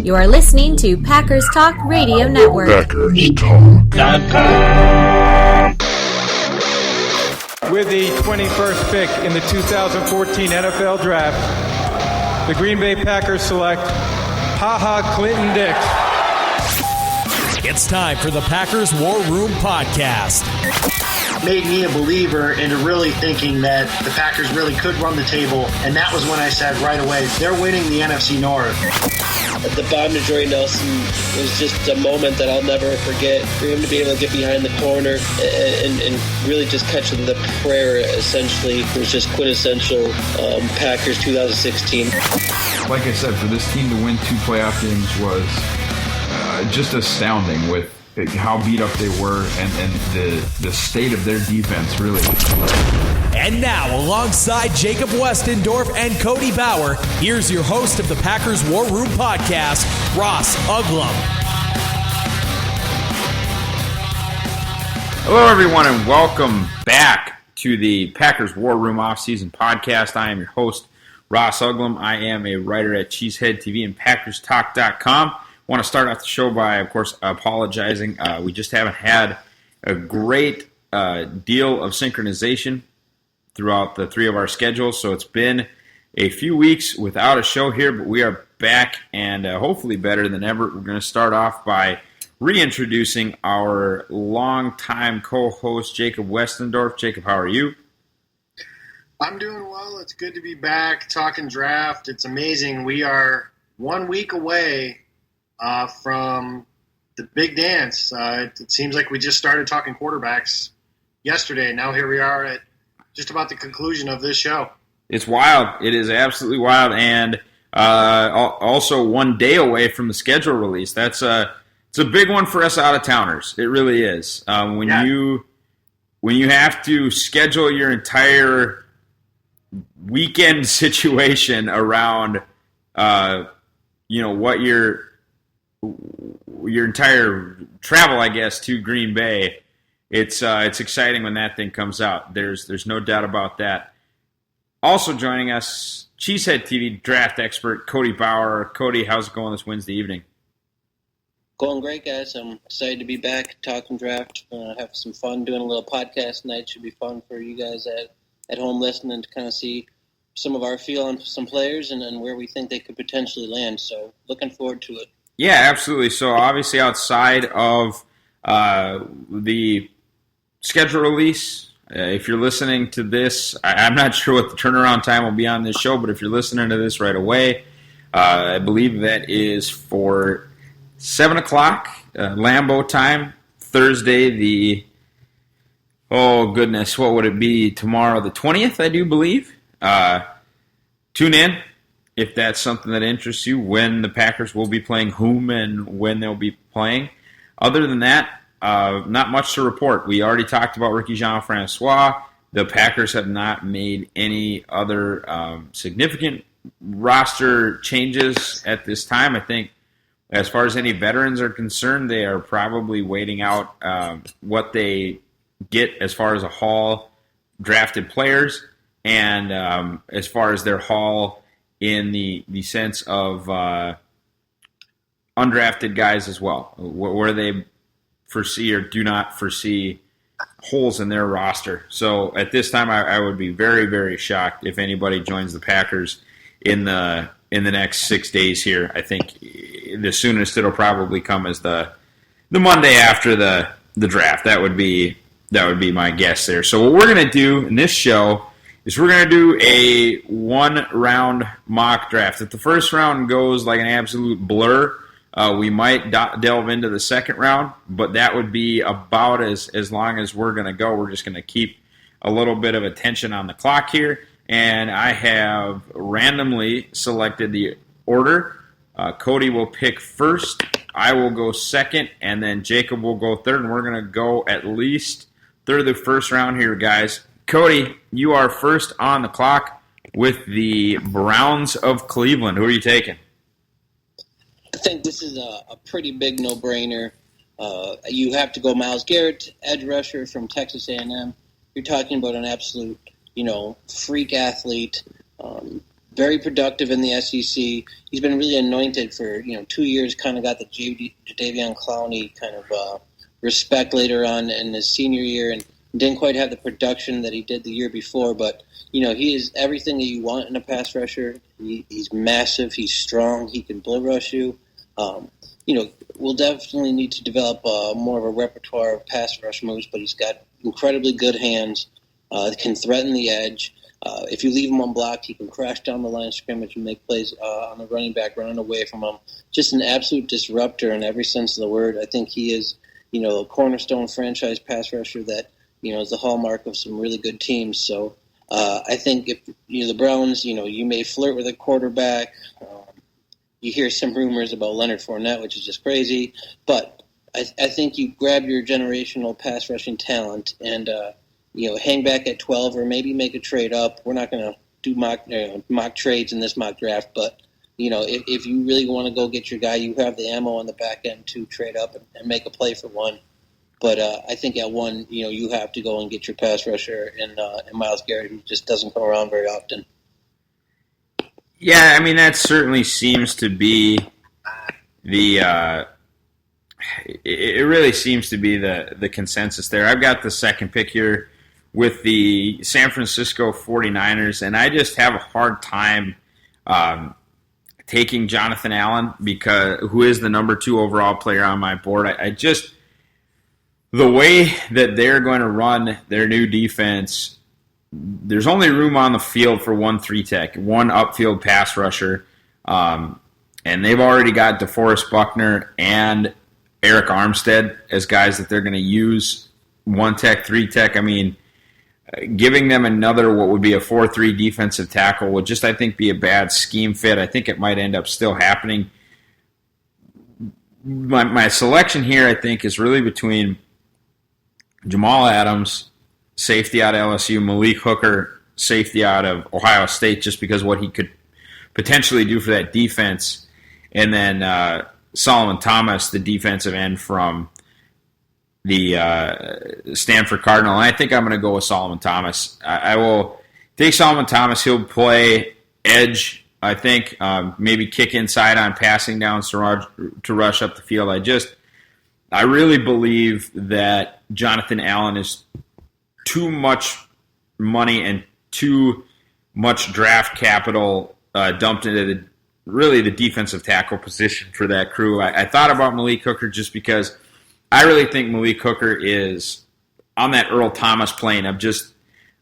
You are listening to Packers Talk Radio Network. PackersTalk.com. With the 21st pick in the 2014 NFL Draft, the Green Bay Packers select Clinton Dix. It's time for the Packers War Room Podcast. Made me a believer into really thinking that the Packers really could run the table, and that was when I said right away, they're winning the NFC North. The bomb to Jordy Nelson was just a moment that I'll never forget. For him to be able to get behind the corner and really just catch the prayer, essentially, was just quintessential Packers 2016. Like I said, for this team to win 2 playoff games was just astounding with how beat up they were and the state of their defense, really. And now, alongside Jacob Westendorf and Cody Bauer, here's your host of the Packers War Room Podcast, Ross Uglem. Hello, everyone, and welcome back to the Packers War Room Offseason Podcast. I am your host, Ross Uglem. I am a writer at Cheesehead TV and PackersTalk.com. I want to start off the show by, of course, apologizing. We just haven't had a great deal of synchronization throughout the 3 of our schedules, so it's been a few weeks without a show here, but we are back and hopefully better than ever. We're going to start off by reintroducing our longtime co-host, Jacob Westendorf. Jacob, how are you? I'm doing well. It's good to be back talking draft. It's amazing. We are 1 week away from the big dance. It seems like we just started talking quarterbacks yesterday. Now here we are at just about the conclusion of this show. It's wild. It is absolutely wild. And also 1 day away from the schedule release. It's a big one for us out-of-towners. It really is. When you have to schedule your entire weekend situation around what your entire travel, I guess, to Green Bay, it's exciting when that thing comes out. There's no doubt about that. Also joining us, Cheesehead TV draft expert Cody Bauer. Cody, how's it going this Wednesday evening? Going great, guys. I'm excited to be back talking draft. Have some fun doing a little podcast tonight. Should be fun for you guys at home listening to kind of see some of our feel on some players and where we think they could potentially land. So looking forward to it. Yeah, absolutely. So obviously outside of the schedule release, if you're listening to this, I'm not sure what the turnaround time will be on this show, but if you're listening to this right away, I believe that is for 7 o'clock Lambeau time, Thursday what would it be? Tomorrow the 20th, I do believe. Tune in if that's something that interests you, when the Packers will be playing whom and when they'll be playing. Other than that, not much to report. We already talked about Ricky Jean-Francois. The Packers have not made any other significant roster changes at this time. I think as far as any veterans are concerned, they are probably waiting out what they get as far as a haul drafted players and as far as their haul in the sense of undrafted guys as well, where they foresee or do not foresee holes in their roster. So at this time, I would be very, very shocked if anybody joins the Packers in the next 6 days here. I think the soonest it'll probably come is the Monday after the draft. That would be my guess there. So what we're going to do in this show is we're going to do a 1-round mock draft. If the first round goes like an absolute blur, we might delve into the second round, but that would be about as long as we're going to go. We're just going to keep a little bit of attention on the clock here, and I have randomly selected the order. Cody will pick first, I will go second, and then Jacob will go third, and we're going to go at least through the first round here, guys. Cody, you are first on the clock with the Browns of Cleveland. Who are you taking? I think this is a pretty big no-brainer. You have to go Myles Garrett, edge rusher from Texas A&M. You're talking about an absolute, freak athlete. very productive in the SEC. He's been really anointed for 2 years. Kind of got the Jadeveon Clowney kind of respect later on in his senior year, and didn't quite have the production that he did the year before. But he is everything that you want in a pass rusher. He's massive. He's strong. He can bull rush you. We'll definitely need to develop more of a repertoire of pass rush moves, but he's got incredibly good hands. Can threaten the edge. If you leave him unblocked, he can crash down the line of scrimmage and make plays on the running back running away from him. Just an absolute disruptor in every sense of the word. I think he is, a cornerstone franchise pass rusher that, is the hallmark of some really good teams. So I think if, the Browns, you may flirt with a quarterback. You hear some rumors about Leonard Fournette, which is just crazy. But I think you grab your generational pass rushing talent and, hang back at 12 or maybe make a trade up. We're not going to do mock trades in this mock draft, but, if you really want to go get your guy, you have the ammo on the back end to trade up and make a play for one. But I think at one, you have to go and get your pass rusher in Myles Garrett, who just doesn't come around very often. Yeah, I mean, that certainly seems to be the it really seems to be the consensus there. I've got the second pick here with the San Francisco 49ers, and I just have a hard time taking Jonathan Allen, who is the number 2 overall player on my board. I just, the way that they're going to run their new defense, there's only room on the field for one 3-tech, one upfield pass rusher, and they've already got DeForest Buckner and Eric Armstead as guys that they're going to use 1-tech, 3-tech. I mean, giving them another what would be a 4-3 defensive tackle would just, I think, be a bad scheme fit. I think it might end up still happening. My selection here, I think, is really between Jamal Adams, safety out of LSU, Malik Hooker, safety out of Ohio State, just because of what he could potentially do for that defense, and then Solomon Thomas, the defensive end from the Stanford Cardinal. And I think I'm going to go with Solomon Thomas. I will take Solomon Thomas. He'll play edge, I think, maybe kick inside on passing downs to rush up the field. I really believe that Jonathan Allen is too much money and too much draft capital dumped into the defensive tackle position for that crew. I thought about Malik Hooker just because I really think Malik Hooker is on that Earl Thomas plane of just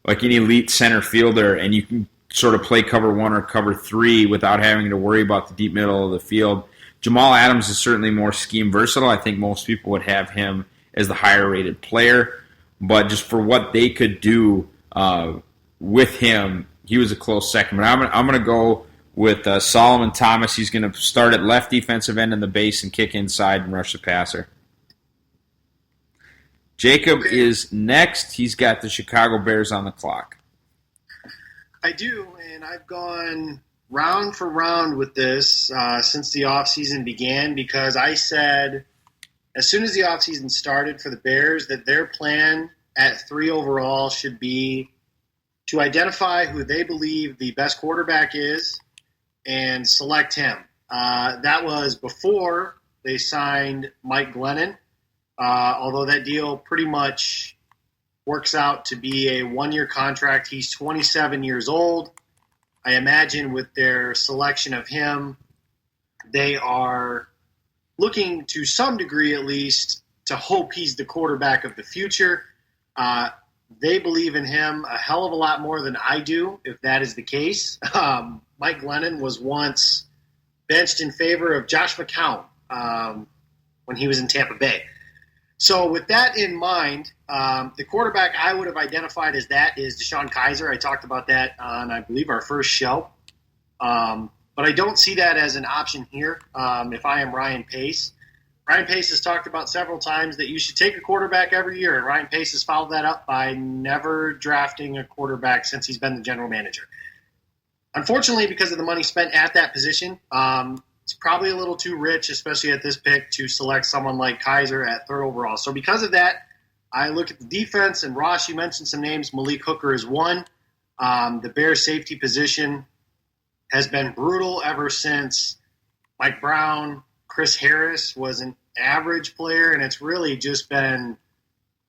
like an elite center fielder, and you can sort of play cover 1 or cover 3 without having to worry about the deep middle of the field. Jamal Adams is certainly more scheme versatile. I think most people would have him as the higher rated player, but just for what they could do with him, he was a close second. But I'm going to go with Solomon Thomas. He's going to start at left defensive end in the base and kick inside and rush the passer. Jacob is next. He's got the Chicago Bears on the clock. I do, and I've gone round for round with this since the offseason began, because I said as soon as the offseason started for the Bears that their plan at 3 overall should be to identify who they believe the best quarterback is and select him. That was before they signed Mike Glennon, although that deal pretty much works out to be a 1-year contract. He's 27 years old. I imagine with their selection of him, they are looking to some degree at least to hope he's the quarterback of the future. They believe in him a hell of a lot more than I do, if that is the case. Mike Glennon was once benched in favor of Josh McCown when he was in Tampa Bay. So with that in mind, the quarterback I would have identified as that is Deshaun Kaiser. I talked about that on, I believe, our first show. But I don't see that as an option here if I am Ryan Pace. Ryan Pace has talked about several times that you should take a quarterback every year, and Ryan Pace has followed that up by never drafting a quarterback since he's been the general manager. Unfortunately, because of the money spent at that position, it's probably a little too rich, especially at this pick, to select someone like Kaiser at 3rd overall. So because of that, I look at the defense, and Ross, you mentioned some names. Malik Hooker is one. The Bears safety position has been brutal ever since Mike Brown, Chris Harris was an average player, and it's really just been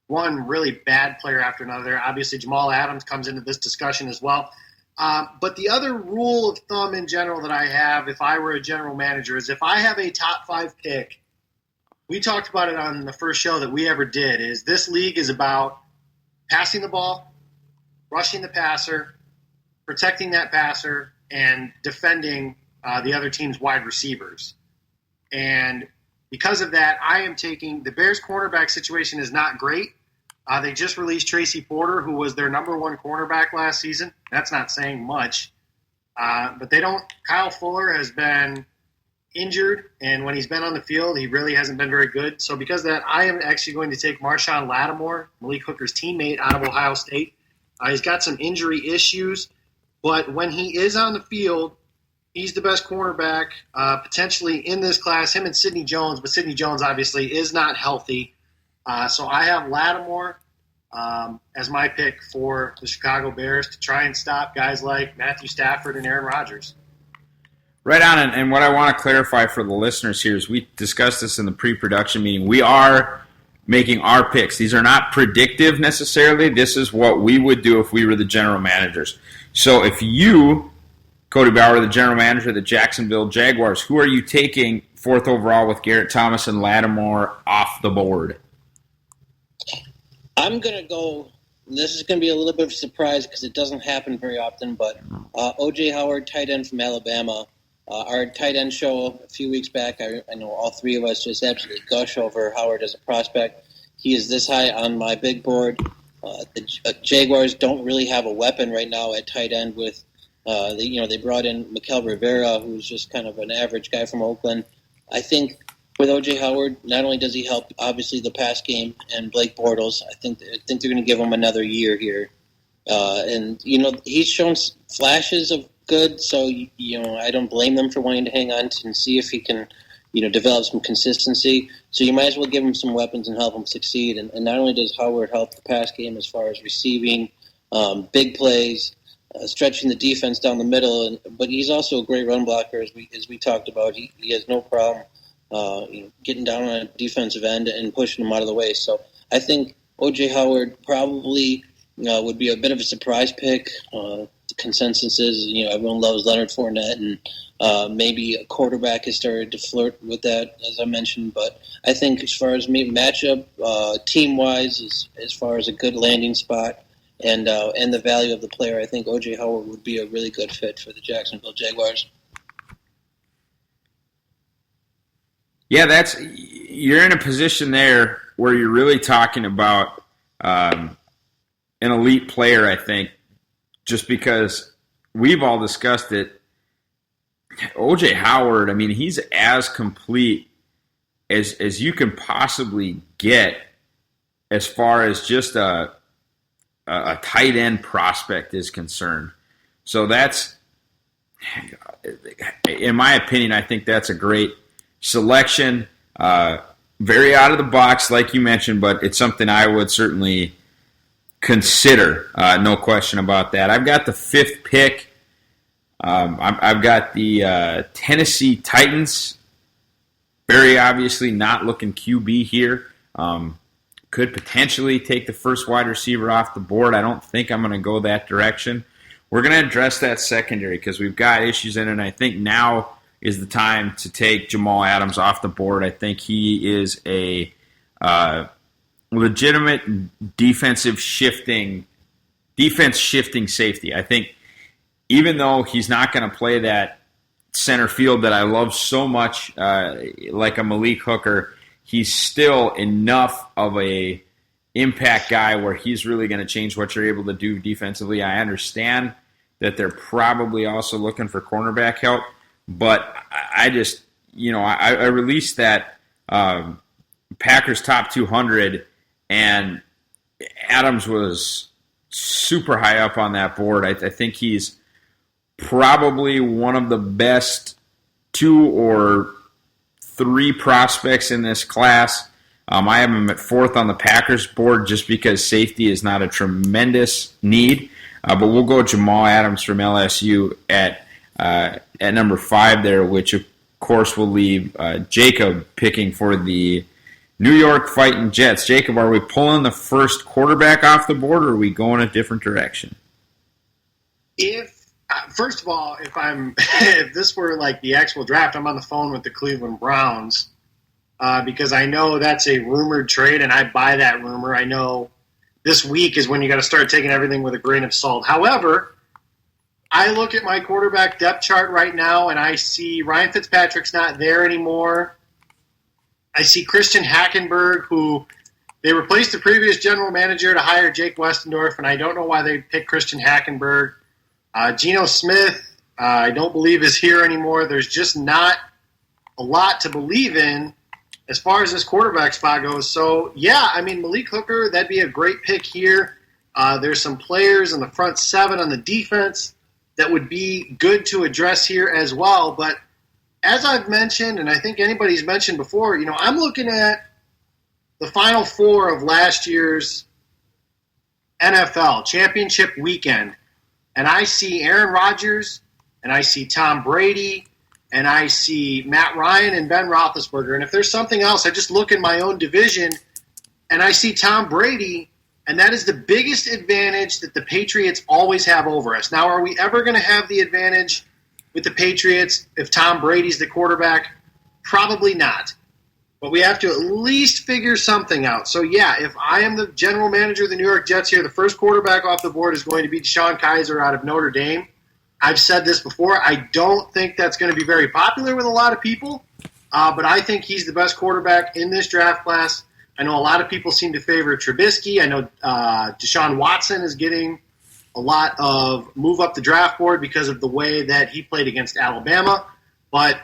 one really bad player after another. Obviously, Jamal Adams comes into this discussion as well. But the other rule of thumb in general that I have, if I were a general manager, is if I have a top 5 pick, we talked about it on the first show that we ever did, is this league is about passing the ball, rushing the passer, protecting that passer, and defending the other team's wide receivers. And because of that, I am taking the Bears' cornerback situation is not great. They just released Tracy Porter, who was their number 1 cornerback last season. That's not saying much. But they don't. Kyle Fuller has been injured, and when he's been on the field, he really hasn't been very good. So because of that, I am actually going to take Marshawn Lattimore, Malik Hooker's teammate out of Ohio State. He's got some injury issues, but when he is on the field, he's the best cornerback potentially in this class, him and Sidney Jones, but Sidney Jones obviously is not healthy. So I have Lattimore as my pick for the Chicago Bears to try and stop guys like Matthew Stafford and Aaron Rodgers. Right on, and what I want to clarify for the listeners here is we discussed this in the pre-production meeting. We are making our picks. These are not predictive necessarily. This is what we would do if we were the general managers. So if you, Cody Bauer, the general manager of the Jacksonville Jaguars, who are you taking 4th overall with Garrett Thomas and Lattimore off the board? I'm going to go, this is going to be a little bit of a surprise because it doesn't happen very often, but O.J. Howard, tight end from Alabama. Our tight end show a few weeks back, I know all three of us just absolutely gush over Howard as a prospect. He is this high on my big board. The Jaguars don't really have a weapon right now at tight end with, they brought in Mikel Rivera, who's just kind of an average guy from Oakland. I think with O.J. Howard, not only does he help, obviously, the pass game and Blake Bortles, I think they're going to give him another year here. And he's shown flashes of good, so, I don't blame them for wanting to hang on and see if he can, develop some consistency. So you might as well give him some weapons and help him succeed. And not only does Howard help the pass game as far as receiving, big plays, stretching the defense down the middle, but he's also a great run blocker, as we talked about. He has no problem getting down on a defensive end and pushing him out of the way. So I think O.J. Howard probably would be a bit of a surprise pick. The consensus is, everyone loves Leonard Fournette, and maybe a quarterback has started to flirt with that, as I mentioned. But I think as far as maybe matchup, team-wise, as far as a good landing spot and the value of the player, I think O.J. Howard would be a really good fit for the Jacksonville Jaguars. Yeah, you're in a position there where you're really talking about an elite player, I think, just because we've all discussed it. O.J. Howard, I mean, he's as complete as you can possibly get as far as just a tight end prospect is concerned. So that's, in my opinion, I think that's a great selection. Very out of the box, like you mentioned, but it's something I would certainly consider. No question about that. I've got the 5th pick. I've got the Tennessee Titans. Very obviously not looking QB here. Could potentially take the first wide receiver off the board. I don't think I'm going to go that direction. We're going to address that secondary because we've got issues in it, and I think now is the time to take Jamal Adams off the board. I think he is a legitimate defense shifting safety. I think even though he's not going to play that center field that I love so much, like a Malik Hooker, he's still enough of a impact guy where he's really going to change what you're able to do defensively. I understand that they're probably also looking for cornerback help, but I just, I released that Packers top 200, and Adams was super high up on that board. I think he's probably one of the best 2 or 3 prospects in this class. I have him at 4th on the Packers board just because safety is not a tremendous need. But we'll go Jamal Adams from LSU at at number 5 there, which of course will leave Jacob picking for the New York Fighting Jets. Jacob, are we pulling the first quarterback off the board, or are we going a different direction? First of all, if this were like the actual draft, I'm on the phone with the Cleveland Browns because I know that's a rumored trade, and I buy that rumor. I know this week is when you got to start taking everything with a grain of salt. However, I look at my quarterback depth chart right now, and I see Ryan Fitzpatrick's not there anymore. I see Christian Hackenberg, who they replaced the previous general manager to hire Jake Westendorf, and I don't know why they picked Christian Hackenberg. Geno Smith, I don't believe is here anymore. There's just not a lot to believe in as far as this quarterback spot goes. So, yeah, I mean, Malik Hooker, that'd be a great pick here. There's some players in the front 7 on the defense that would be good to address here as well. But as I've mentioned, and I think anybody's mentioned before, I'm looking at the Final Four of last year's NFL championship weekend. And I see Aaron Rodgers, and I see Tom Brady, and I see Matt Ryan and Ben Roethlisberger. And if there's something else, I just look in my own division, and I see Tom Brady, and that is the biggest advantage that the Patriots always have over us. Now, are we ever going to have the advantage with the Patriots if Tom Brady's the quarterback? Probably not. But we have to at least figure something out. So, yeah, if I am the general manager of the New York Jets here, the first quarterback off the board is going to be DeShone Kizer out of Notre Dame. I've said this before. I don't think that's going to be very popular with a lot of people, but I think he's the best quarterback in this draft class. I know a lot of people seem to favor Trubisky. I know Deshaun Watson is getting a lot of move up the draft board because of the way that he played against Alabama. But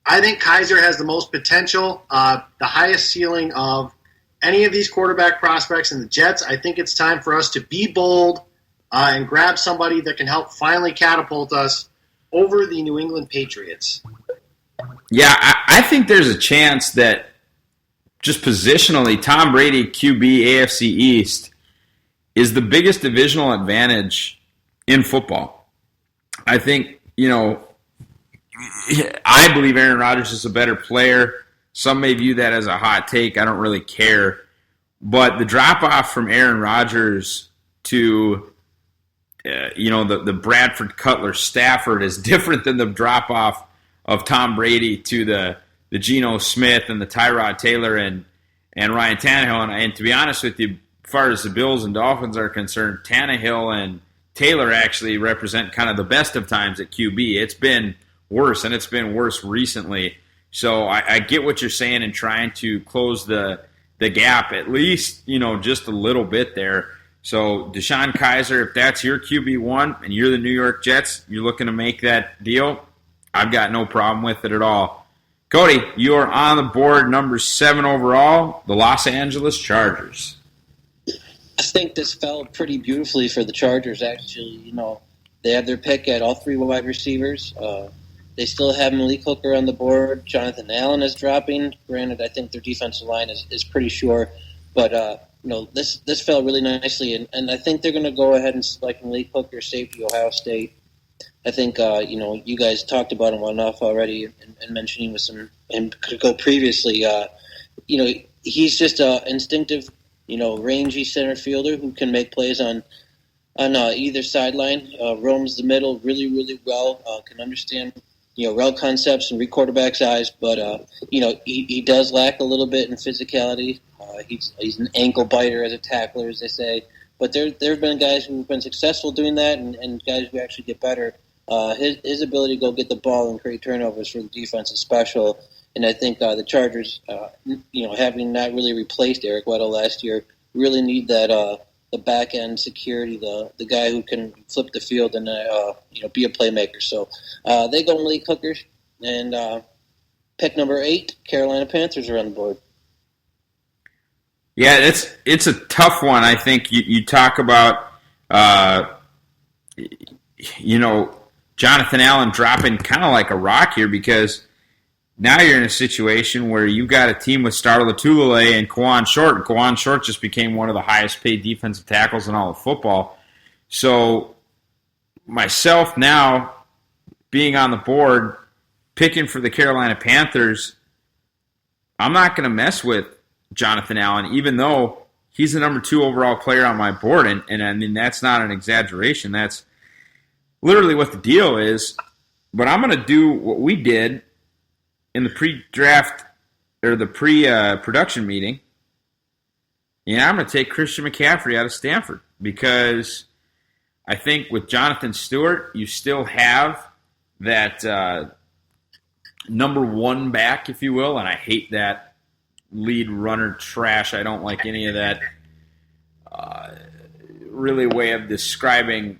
I think Kizer has the most potential, the highest ceiling of any of these quarterback prospects in the Jets. I think it's time for us to be bold and grab somebody that can help finally catapult us over the New England Patriots. Yeah, I think there's a chance that just positionally, Tom Brady, QB, AFC East, is the biggest divisional advantage in football. I think, I believe Aaron Rodgers is a better player. Some may view that as a hot take. I don't really care. But the drop-off from Aaron Rodgers to, the Bradford, Cutler, Stafford is different than the drop-off of Tom Brady to the Geno Smith and the Tyrod Taylor and Ryan Tannehill. And to be honest with you, as far as the Bills and Dolphins are concerned, Tannehill and Taylor actually represent kind of the best of times at QB. It's been worse, and it's been worse recently. So I get what you're saying in trying to close the gap, at least, just a little bit there. So DeShone Kizer, if that's your QB1 and you're the New York Jets, you're looking to make that deal, I've got no problem with it at all. Cody, you are on the board, number 7 overall, the Los Angeles Chargers. I think this fell pretty beautifully for the Chargers, actually. They have their pick at all 3 wide receivers. They still have Malik Hooker on the board. Jonathan Allen is dropping. Granted, I think their defensive line is pretty sure. But, this fell really nicely. And I think they're going to go ahead and select Malik Hooker, safety, Ohio State. I think, you guys talked about him enough already and mentioning with some and could go previously. He's just an instinctive, rangy center fielder who can make plays on either sideline. Roams the middle really, really well. Can understand, route concepts and read quarterback's eyes. But, he does lack a little bit in physicality. He's an ankle biter as a tackler, as they say. But there have been guys who have been successful doing that and guys who actually get better. His ability to go get the ball and create turnovers for the defense is special. And I think the Chargers, having not really replaced Eric Weddle last year, really need that the back end security, the guy who can flip the field and be a playmaker. So they go Malik Hooker, and pick number 8, Carolina Panthers are on the board. Yeah, it's a tough one. I think you talk about Jonathan Allen dropping kind of like a rock here because now you're in a situation where you've got a team with Star Lotulelei and Kawan Short. And Kawan Short just became one of the highest paid defensive tackles in all of football. So myself now, being on the board, picking for the Carolina Panthers, I'm not going to mess with Jonathan Allen, even though he's the number 2 overall player on my board. And I mean, that's not an exaggeration. That's literally what the deal is. But I'm going to do what we did in the pre-draft or the pre-production meeting. I'm going to take Christian McCaffrey out of Stanford because I think with Jonathan Stewart, you still have that number 1 back, if you will, and I hate that lead runner trash. I don't like any of that really way of describing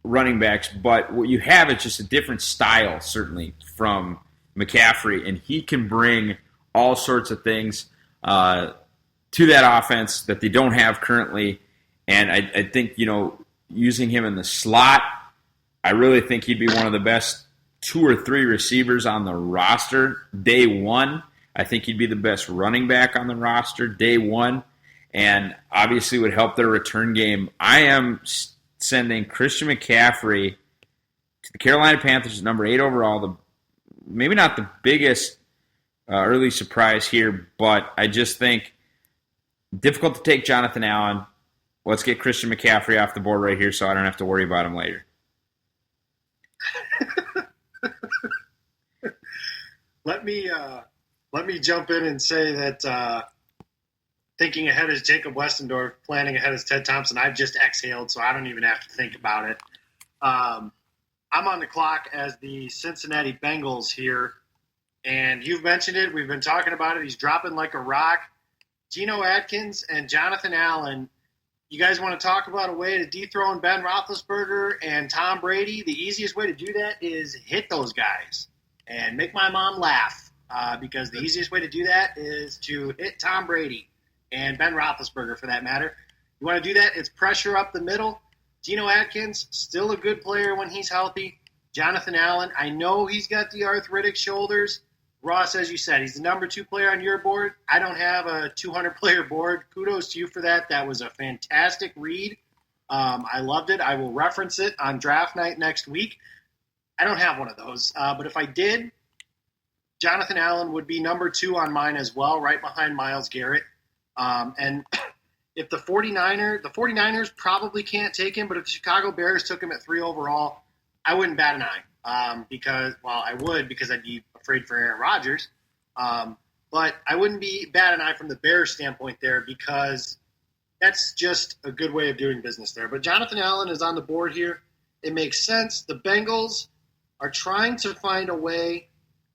running backs, but what you have is just a different style, certainly, from McCaffrey, and he can bring all sorts of things to that offense that they don't have currently, and I think, using him in the slot, I really think he'd be one of the best 2 or 3 receivers on the roster day one. I think he'd be the best running back on the roster day one, and obviously would help their return game. I am sending Christian McCaffrey to the Carolina Panthers at number 8 overall. Maybe not the biggest early surprise here, but I just think difficult to take Jonathan Allen. Let's get Christian McCaffrey off the board right here so I don't have to worry about him later. Let me jump in and say that thinking ahead is Jacob Westendorf, planning ahead is Ted Thompson. I've just exhaled, so I don't even have to think about it. I'm on the clock as the Cincinnati Bengals here, and you've mentioned it. We've been talking about it. He's dropping like a rock. Geno Atkins and Jonathan Allen. You guys want to talk about a way to dethrone Ben Roethlisberger and Tom Brady? The easiest way to do that is hit those guys and make my mom laugh because the easiest way to do that is to hit Tom Brady and Ben Roethlisberger, for that matter. You want to do that? It's pressure up the middle. Geno Atkins, still a good player when he's healthy. Jonathan Allen, I know he's got the arthritic shoulders. Ross, as you said, he's the number 2 player on your board. I don't have a 200-player board. Kudos to you for that. That was a fantastic read. I loved it. I will reference it on draft night next week. I don't have one of those. But if I did, Jonathan Allen would be number 2 on mine as well, right behind Myles Garrett. And if the 49ers probably can't take him, but if the Chicago Bears took him at 3 overall, I wouldn't bat an eye. I would because I'd be afraid for Aaron Rodgers. But I wouldn't bat an eye from the Bears standpoint there because that's just a good way of doing business there. But Jonathan Allen is on the board here. It makes sense. The Bengals are trying to find a way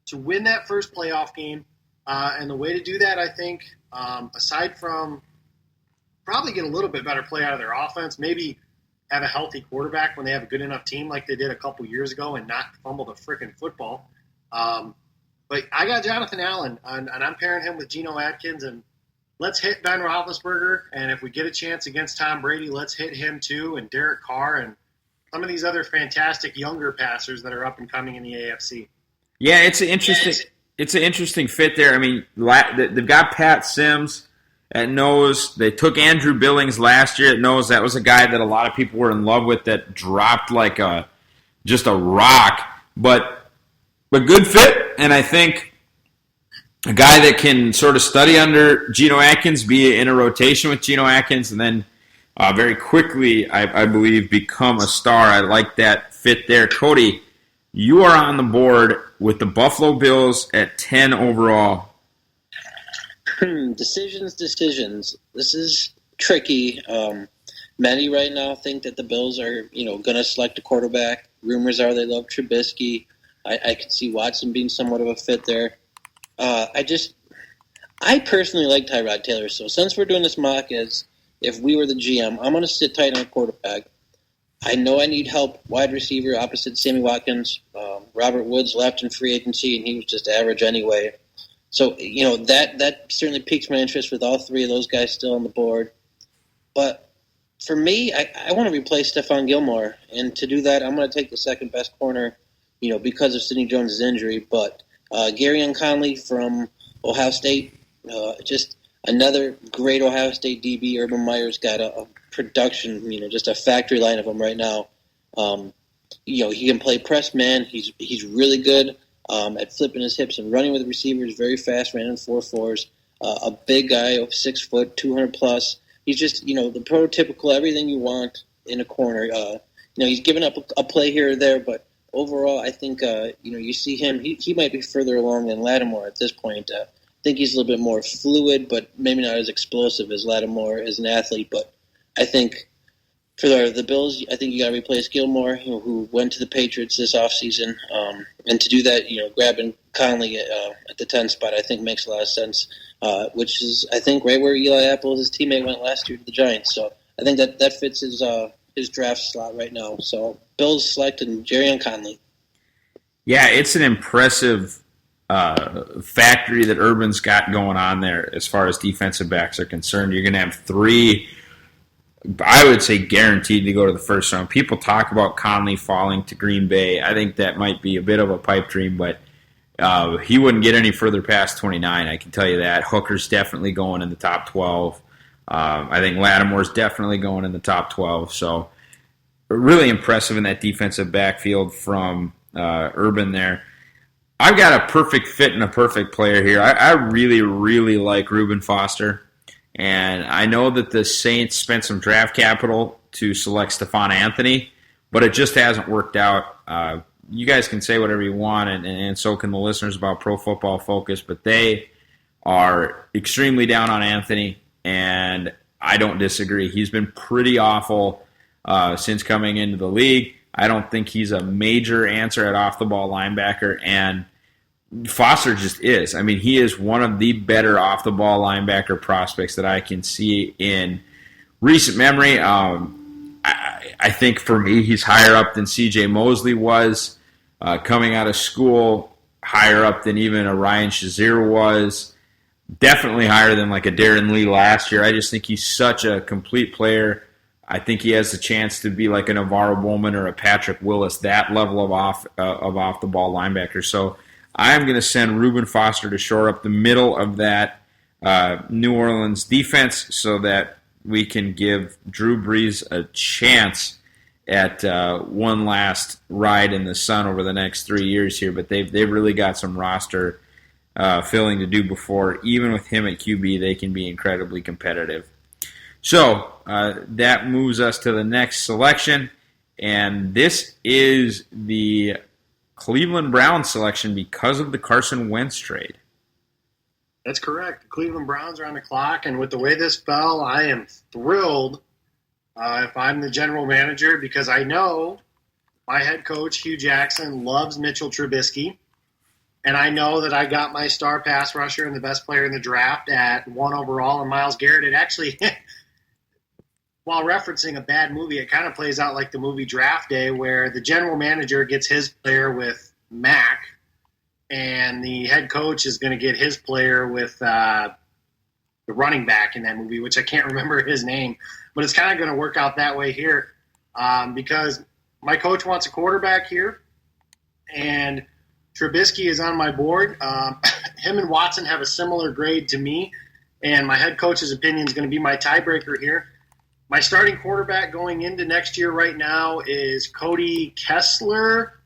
to win that first playoff game. And the way to do that, I think, aside from probably get a little bit better play out of their offense, maybe have a healthy quarterback when they have a good enough team like they did a couple years ago and not fumble the freaking football. But I got Jonathan Allen, and I'm pairing him with Geno Atkins, and let's hit Ben Roethlisberger, and if we get a chance against Tom Brady, let's hit him too, and Derek Carr, and some of these other fantastic younger passers that are up and coming in the AFC. Yeah, it's an interesting fit there. I mean, they've got Pat Sims at nose. They took Andrew Billings last year at nose. That was a guy that a lot of people were in love with that dropped like just a rock. But good fit, and I think a guy that can sort of study under Geno Atkins, be in a rotation with Geno Atkins, and then very quickly, I believe, become a star. I like that fit there. Cody, you are on the board with the Buffalo Bills at 10 overall. Decisions. This is tricky. Many right now think that the Bills are, going to select a quarterback. Rumors are they love Trubisky. I could see Watson being somewhat of a fit there. I personally like Tyrod Taylor. So since we're doing this mock as if we were the GM, I'm going to sit tight on a quarterback. I know I need help wide receiver opposite Sammy Watkins. Robert Woods left in free agency, and he was just average anyway. So, that certainly piques my interest with all 3 of those guys still on the board. But for me, I want to replace Stephon Gilmore. And to do that, I'm going to take the second best corner, because of Sidney Jones' injury. But Garyon Conley from Ohio State, just another great Ohio State DB. Urban Meyer's got a production, just a factory line of them right now. He can play press man. He's really good at flipping his hips and running with receivers. Very fast, ran in 4.4s. A big guy of 6 foot, 200 plus. He's just the prototypical everything you want in a corner. He's given up a play here or there, but overall, I think you see him. He might be further along than Lattimore at this point. I think he's a little bit more fluid, but maybe not as explosive as Lattimore as an athlete. But I think for the Bills, I think you got to replace Gilmore, who went to the Patriots this offseason. And to do that, grabbing Conley at the 10 spot, I think makes a lot of sense, which is, I think, right where Eli Apple, his teammate, went last year to the Giants. So I think that fits his draft slot right now. So Bills selected Jerrion Conley. Yeah, it's an impressive factory that Urban's got going on there as far as defensive backs are concerned. You're going to have 3, I would say, guaranteed to go to the first round. People talk about Conley falling to Green Bay. I think that might be a bit of a pipe dream, but he wouldn't get any further past 29, I can tell you that. Hooker's definitely going in the top 12. I think Lattimore's definitely going in the top 12. So really impressive in that defensive backfield from Urban there. I've got a perfect fit and a perfect player here. I really, really like Reuben Foster. And I know that the Saints spent some draft capital to select Stephon Anthony, but it just hasn't worked out. You guys can say whatever you want, and so can the listeners about Pro Football Focus, but they are extremely down on Anthony, and I don't disagree. He's been pretty awful since coming into the league. I don't think he's a major answer at off-the-ball linebacker, and Foster just is. I mean, he is one of the better off-the-ball linebacker prospects that I can see in recent memory. I think for me, he's higher up than C.J. Mosley was coming out of school, higher up than even a Ryan Shazier was, definitely higher than like a Darren Lee last year. I just think he's such a complete player. I think he has the chance to be like a Navarro Bowman or a Patrick Willis, that level of off-the-ball linebacker. So I'm going to send Reuben Foster to shore up the middle of that New Orleans defense so that we can give Drew Brees a chance at one last ride in the sun over the next 3 years here. But they've really got some roster filling to do before, even with him at QB, they can be incredibly competitive. So that moves us to the next selection, and this is the Cleveland Browns selection because of the Carson Wentz trade. That's correct. The Cleveland Browns are on the clock, and with the way this fell, I am thrilled if I'm the general manager, because I know my head coach, Hugh Jackson, loves Mitchell Trubisky, and I know that I got my star pass rusher and the best player in the draft at 1 overall, and Myles Garrett. It actually, while referencing a bad movie, it kind of plays out like the movie Draft Day, where the general manager gets his player with Mac, and the head coach is going to get his player with the running back in that movie, which I can't remember his name. But it's kind of going to work out that way here because my coach wants a quarterback here, and Trubisky is on my board. Him and Watson have a similar grade to me, and my head coach's opinion is going to be my tiebreaker here. My starting quarterback going into next year right now is Cody Kessler.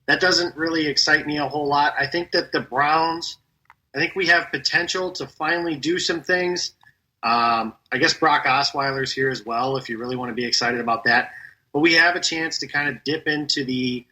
That doesn't really excite me a whole lot. I think that the Browns, I think we have potential to finally do some things. I guess Brock Osweiler's here as well if you really want to be excited about that. But we have a chance to kind of dip into the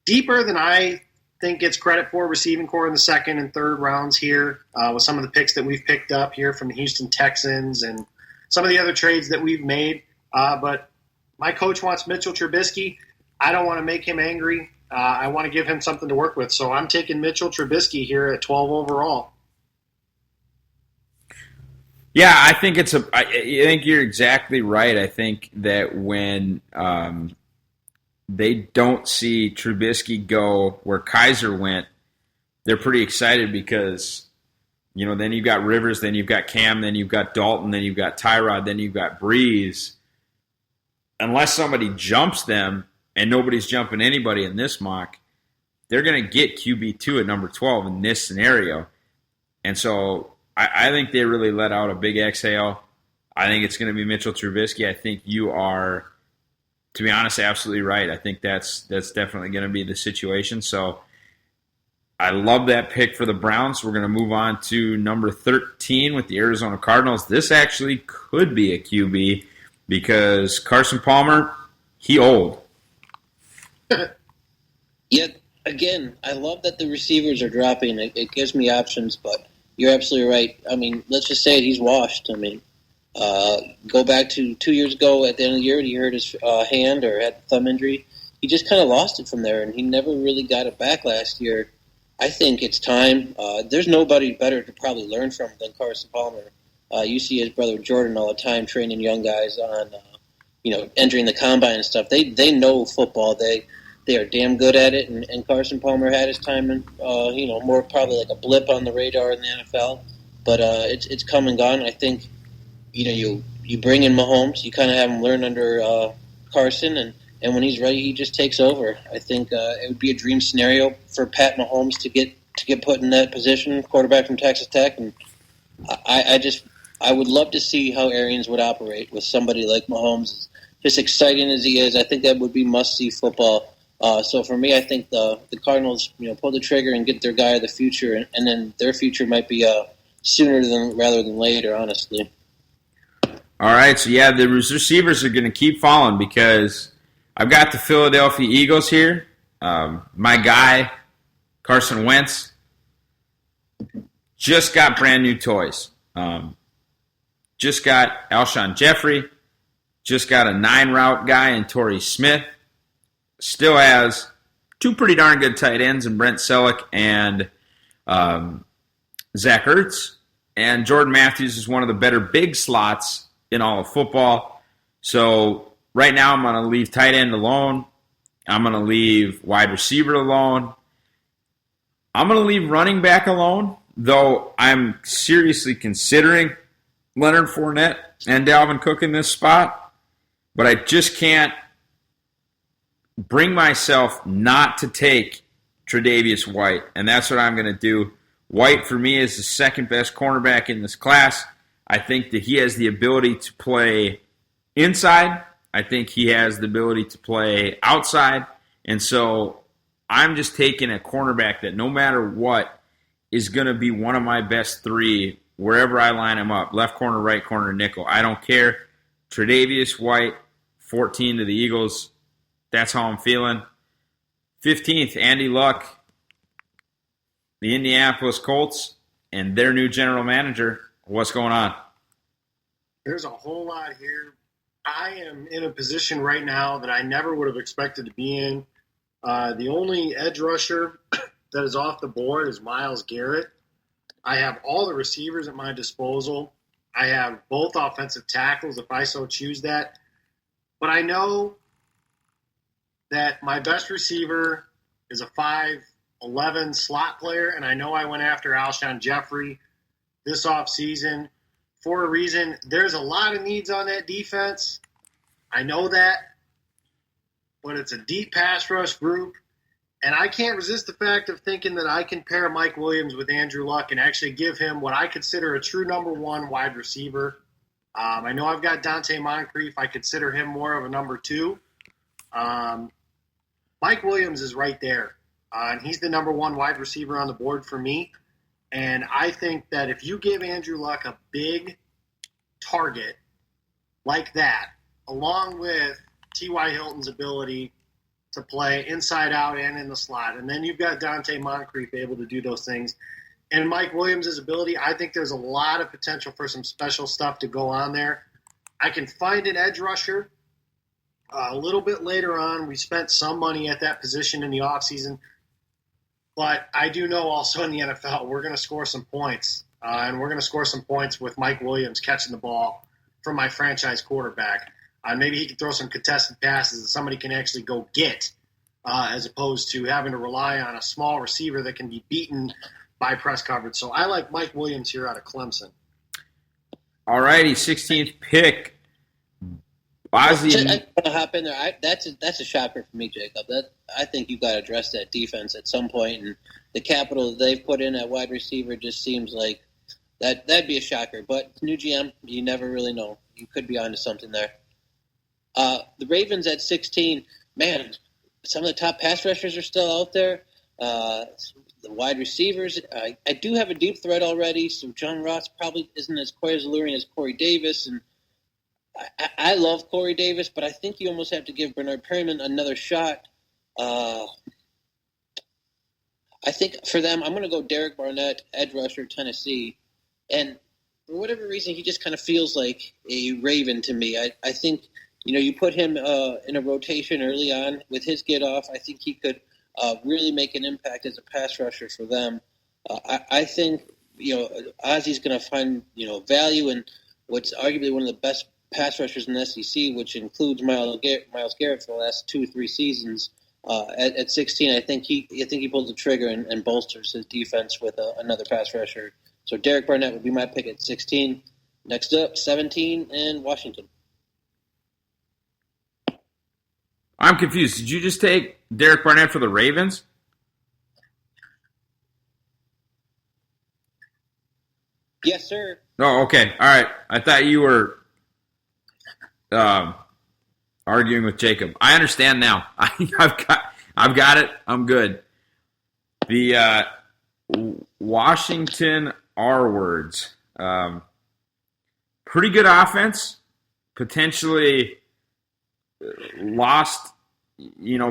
deeper than I think gets credit for receiving core in the second and third rounds here with some of the picks that we've picked up here from the Houston Texans and some of the other trades that we've made. But my coach wants Mitchell Trubisky. I don't want to make him angry. I want to give him something to work with. So I'm taking Mitchell Trubisky here at 12 overall. Yeah, I think I think you're exactly right. I think that when they don't see Trubisky go where Kaiser went, they're pretty excited because, then you've got Rivers, then you've got Cam, then you've got Dalton, then you've got Tyrod, then you've got Breeze. Unless somebody jumps them, and nobody's jumping anybody in this mock, they're going to get QB2 at number 12 in this scenario. And so I think they really let out a big exhale. I think it's going to be Mitchell Trubisky. I think you are to be honest, absolutely right. I think that's definitely going to be the situation. So I love that pick for the Browns. We're going to move on to number 13 with the Arizona Cardinals. This actually could be a QB because Carson Palmer, he old. Yeah, again, I love that the receivers are dropping. It gives me options, but you're absolutely right. I mean, let's just say it, he's washed. I mean, go back to 2 years ago at the end of the year, he hurt his hand or had a thumb injury. He just kind of lost it from there, and he never really got it back last year. I think it's time. There's nobody better to probably learn from than Carson Palmer. You see his brother Jordan all the time training young guys on, entering the combine and stuff. They know football. They are damn good at it. And Carson Palmer had his time in, more probably like a blip on the radar in the NFL. But it's come and gone. I think, you bring in Mahomes. You kind of have him learn under Carson, and when he's ready, he just takes over. I think it would be a dream scenario for Pat Mahomes to get put in that position, quarterback from Texas Tech. And I would love to see how Arians would operate with somebody like Mahomes. As exciting as he is, I think that would be must-see football. So for me, I think the Cardinals, pull the trigger and get their guy of the future, and then their future might be sooner rather than later, honestly. All right, so yeah, the receivers are going to keep falling because I've got the Philadelphia Eagles here. My guy, Carson Wentz, just got brand new toys. Just got Alshon Jeffrey. Just got a 9-route guy in Torrey Smith. Still has two pretty darn good tight ends in Brent Selleck and Zach Ertz. And Jordan Matthews is one of the better big slots in all of football. So right now I'm going to leave tight end alone. I'm going to leave wide receiver alone. I'm going to leave running back alone, though I'm seriously considering Leonard Fournette and Dalvin Cook in this spot. But I just can't bring myself not to take Tre'Davious White, and that's what I'm going to do. White, for me, is the second best cornerback in this class. I think that he has the ability to play inside. I think he has the ability to play outside. And so I'm just taking a cornerback that no matter what is going to be one of my best three wherever I line him up. Left corner, right corner, nickel. I don't care. Tre'Davious White, 14 to the Eagles. That's how I'm feeling. 15th, Andy Luck, the Indianapolis Colts, and their new general manager. What's going on? There's a whole lot here. I am in a position right now that I never would have expected to be in. The only edge rusher that is off the board is Myles Garrett. I have all the receivers at my disposal. I have both offensive tackles if I so choose that. But I know that my best receiver is a 5'11" slot player, and I know I went after Alshon Jeffrey this offseason for a reason. There's a lot of needs on that defense. I know that. But it's a deep pass rush group, and I can't resist the fact of thinking that I can pair Mike Williams with Andrew Luck and actually give him what I consider a true number one wide receiver. I know I've got Dante Moncrief. I consider him more of a number two. Mike Williams is right there, and he's the number one wide receiver on the board for me. And I think that if you give Andrew Luck a big target like that, along with T.Y. Hilton's ability to play inside out and in the slot, and then you've got Dante Moncrief able to do those things, and Mike Williams' ability, I think there's a lot of potential for some special stuff to go on there. I can find an edge rusher a little bit later on. We spent some money at that position in the offseason, but I do know also in the NFL we're going to score some points, and we're going to score some points with Mike Williams catching the ball from my franchise quarterback. Maybe he can throw some contested passes that somebody can actually go get, as opposed to having to rely on a small receiver that can be beaten by press coverage. So I like Mike Williams here out of Clemson. All righty, 16th pick. Ozzie. I'm going to hop in there. That's a shocker for me, Jacob. I think you've got to address that defense at some point, and the capital that they've put in at wide receiver just seems like that'd be a shocker. But new GM, you never really know. You could be onto something there. The Ravens at 16, man, some of the top pass rushers are still out there. The wide receivers, I do have a deep threat already, so John Ross probably isn't as quite as alluring as Corey Davis, and I love Corey Davis, but I think you almost have to give Bernard Perryman another shot. I think for them, I'm going to go Derek Barnett, edge rusher, Tennessee, and for whatever reason, he just kind of feels like a Raven to me. I think, you put him in a rotation early on with his get off. I think he could really make an impact as a pass rusher for them. I think, Ozzy's going to find, value in what's arguably one of the best pass rushers in the SEC, which includes Myles Garrett for the last 2 or 3 seasons. At 16, I think he pulls the trigger and bolsters his defense with another pass rusher. So Derek Barnett would be my pick at 16. Next up, 17, and Washington. I'm confused. Did you just take Derek Barnett for the Ravens? Yes, sir. Oh, okay. All right. I thought you were arguing with Jacob. I understand now. I've got it. I'm good. The Washington R words. Pretty good offense. Potentially lost,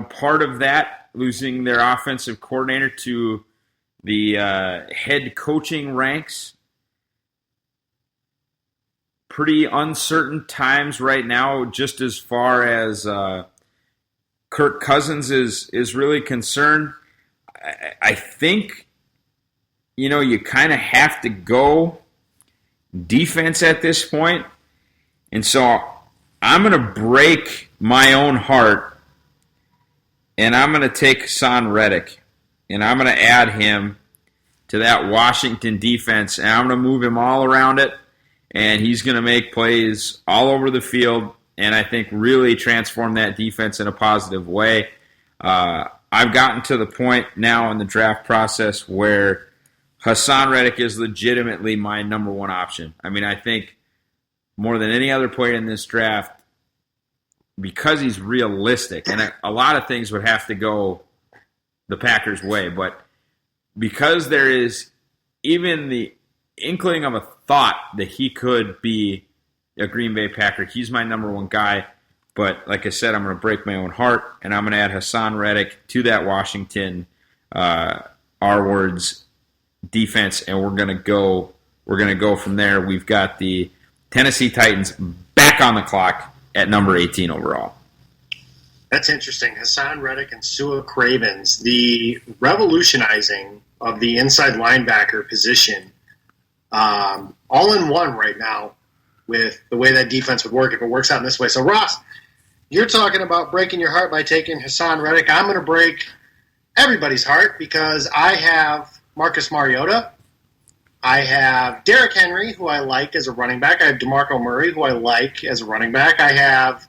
part of that, losing their offensive coordinator to the head coaching ranks. Pretty uncertain times right now, just as far as Kirk Cousins is really concerned. I think, you kind of have to go defense at this point. And so I'm going to break my own heart, and I'm going to take Hassan Reddick, and I'm going to add him to that Washington defense, and I'm going to move him all around it, and he's going to make plays all over the field, and I think really transform that defense in a positive way. I've gotten to the point now in the draft process where Hassan Reddick is legitimately my number one option. I mean, I think more than any other player in this draft, because he's realistic, and a lot of things would have to go the Packers' way, but because there is even the inkling of a thought that he could be a Green Bay Packer, he's my number one guy. But like I said, I'm going to break my own heart, and I'm going to add Hassan Reddick to that Washington R-words defense, and we're going to go from there. We've got the Tennessee Titans back on the clock at number 18 overall. That's interesting. Hassan Reddick and Sua Cravens, the revolutionizing of the inside linebacker position, all in one right now with the way that defense would work if it works out in this way. So, Ross, you're talking about breaking your heart by taking Hassan Reddick. I'm going to break everybody's heart because I have Marcus Mariota. I have Derrick Henry, who I like as a running back. I have DeMarco Murray, who I like as a running back. I have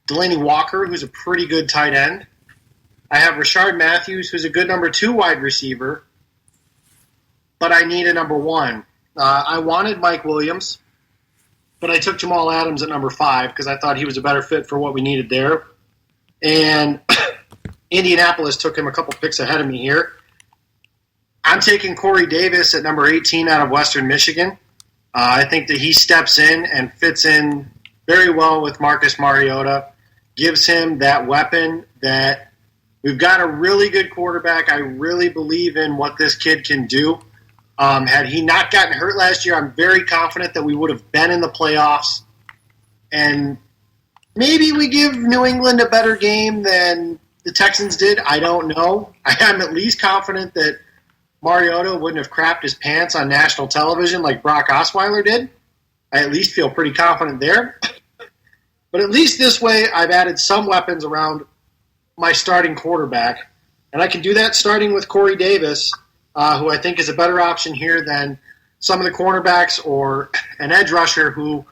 Delaney Walker, who's a pretty good tight end. I have Rashard Matthews, who's a good number 2 wide receiver. But I need a number 1. I wanted Mike Williams, but I took Jamal Adams at number 5 because I thought he was a better fit for what we needed there. And Indianapolis took him a couple picks ahead of me here. I'm taking Corey Davis at number 18 out of Western Michigan. I think that he steps in and fits in very well with Marcus Mariota, gives him that weapon that we've got a really good quarterback. I really believe in what this kid can do. Had he not gotten hurt last year, I'm very confident that we would have been in the playoffs. And maybe we give New England a better game than the Texans did. I don't know. I am at least confident that Mariota wouldn't have crapped his pants on national television like Brock Osweiler did. I at least feel pretty confident there. But at least this way, I've added some weapons around my starting quarterback. And I can do that starting with Corey Davis, who I think is a better option here than some of the cornerbacks or an edge rusher who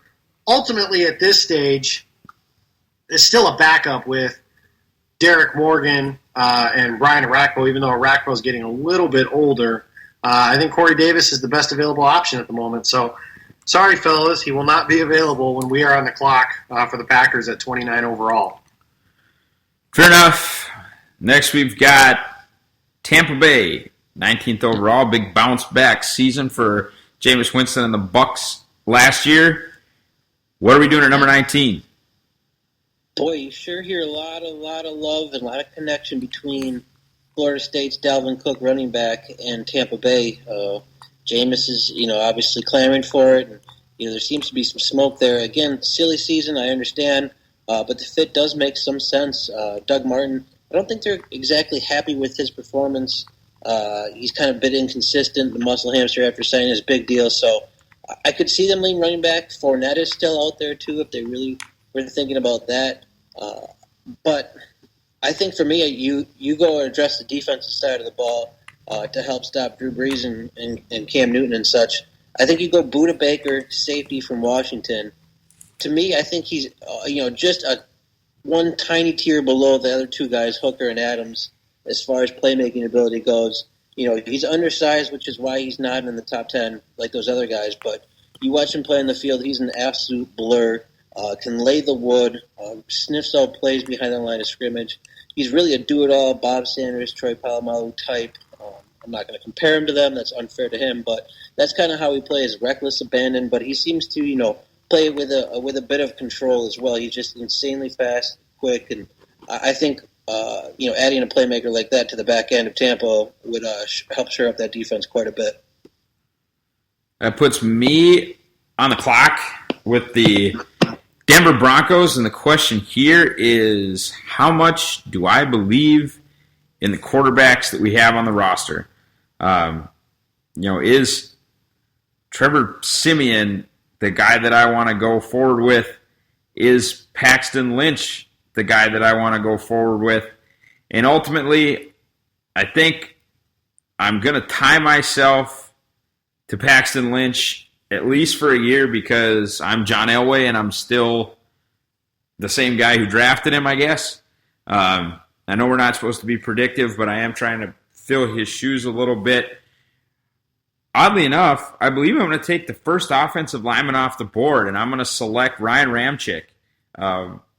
ultimately at this stage is still a backup with Derek Morgan and Brian Arakpo, even though Arakpo is getting a little bit older. I think Corey Davis is the best available option at the moment. So sorry, fellas, he will not be available when we are on the clock for the Packers at 29 overall. Fair enough. Next, we've got Tampa Bay, 19th overall. Big bounce-back season for Jameis Winston and the Bucs last year. What are we doing at number 19? Boy, you sure hear a lot of love and a lot of connection between Florida State's Dalvin Cook, running back, and Tampa Bay. Jameis is, obviously clamoring for it. And, there seems to be some smoke there. Again, silly season, I understand, but the fit does make some sense. Doug Martin, I don't think they're exactly happy with his performance. He's kind of a bit inconsistent, the muscle hamster after signing his big deal. So I could see them lean running back. Fournette is still out there, too, if they really were thinking about that. But I think for me, you go and address the defensive side of the ball to help stop Drew Brees and Cam Newton and such. I think you go Budda Baker, safety from Washington. To me, I think he's just one tiny tier below the other two guys, Hooker and Adams, as far as playmaking ability goes. He's undersized, which is why he's not in the top 10 like those other guys. But you watch him play in the field, he's an absolute blur. Can lay the wood, sniffs out plays behind the line of scrimmage. He's really a do-it-all, Bob Sanders, Troy Polamalu type. I'm not going to compare him to them. That's unfair to him. But that's kind of how he plays, reckless abandon. But he seems to, play with a bit of control as well. He's just insanely fast, quick, and I think adding a playmaker like that to the back end of Tampa would help shore up that defense quite a bit. That puts me on the clock with the Denver Broncos, and the question here is, how much do I believe in the quarterbacks that we have on the roster? Is Trevor Siemian the guy that I want to go forward with? Is Paxton Lynch the guy that I want to go forward with? And ultimately, I think I'm going to tie myself to Paxton Lynch at least for a year, because I'm John Elway and I'm still the same guy who drafted him, I guess. I know we're not supposed to be predictive, but I am trying to fill his shoes a little bit. Oddly enough, I believe I'm going to take the first offensive lineman off the board, and I'm going to select Ryan Ramczyk,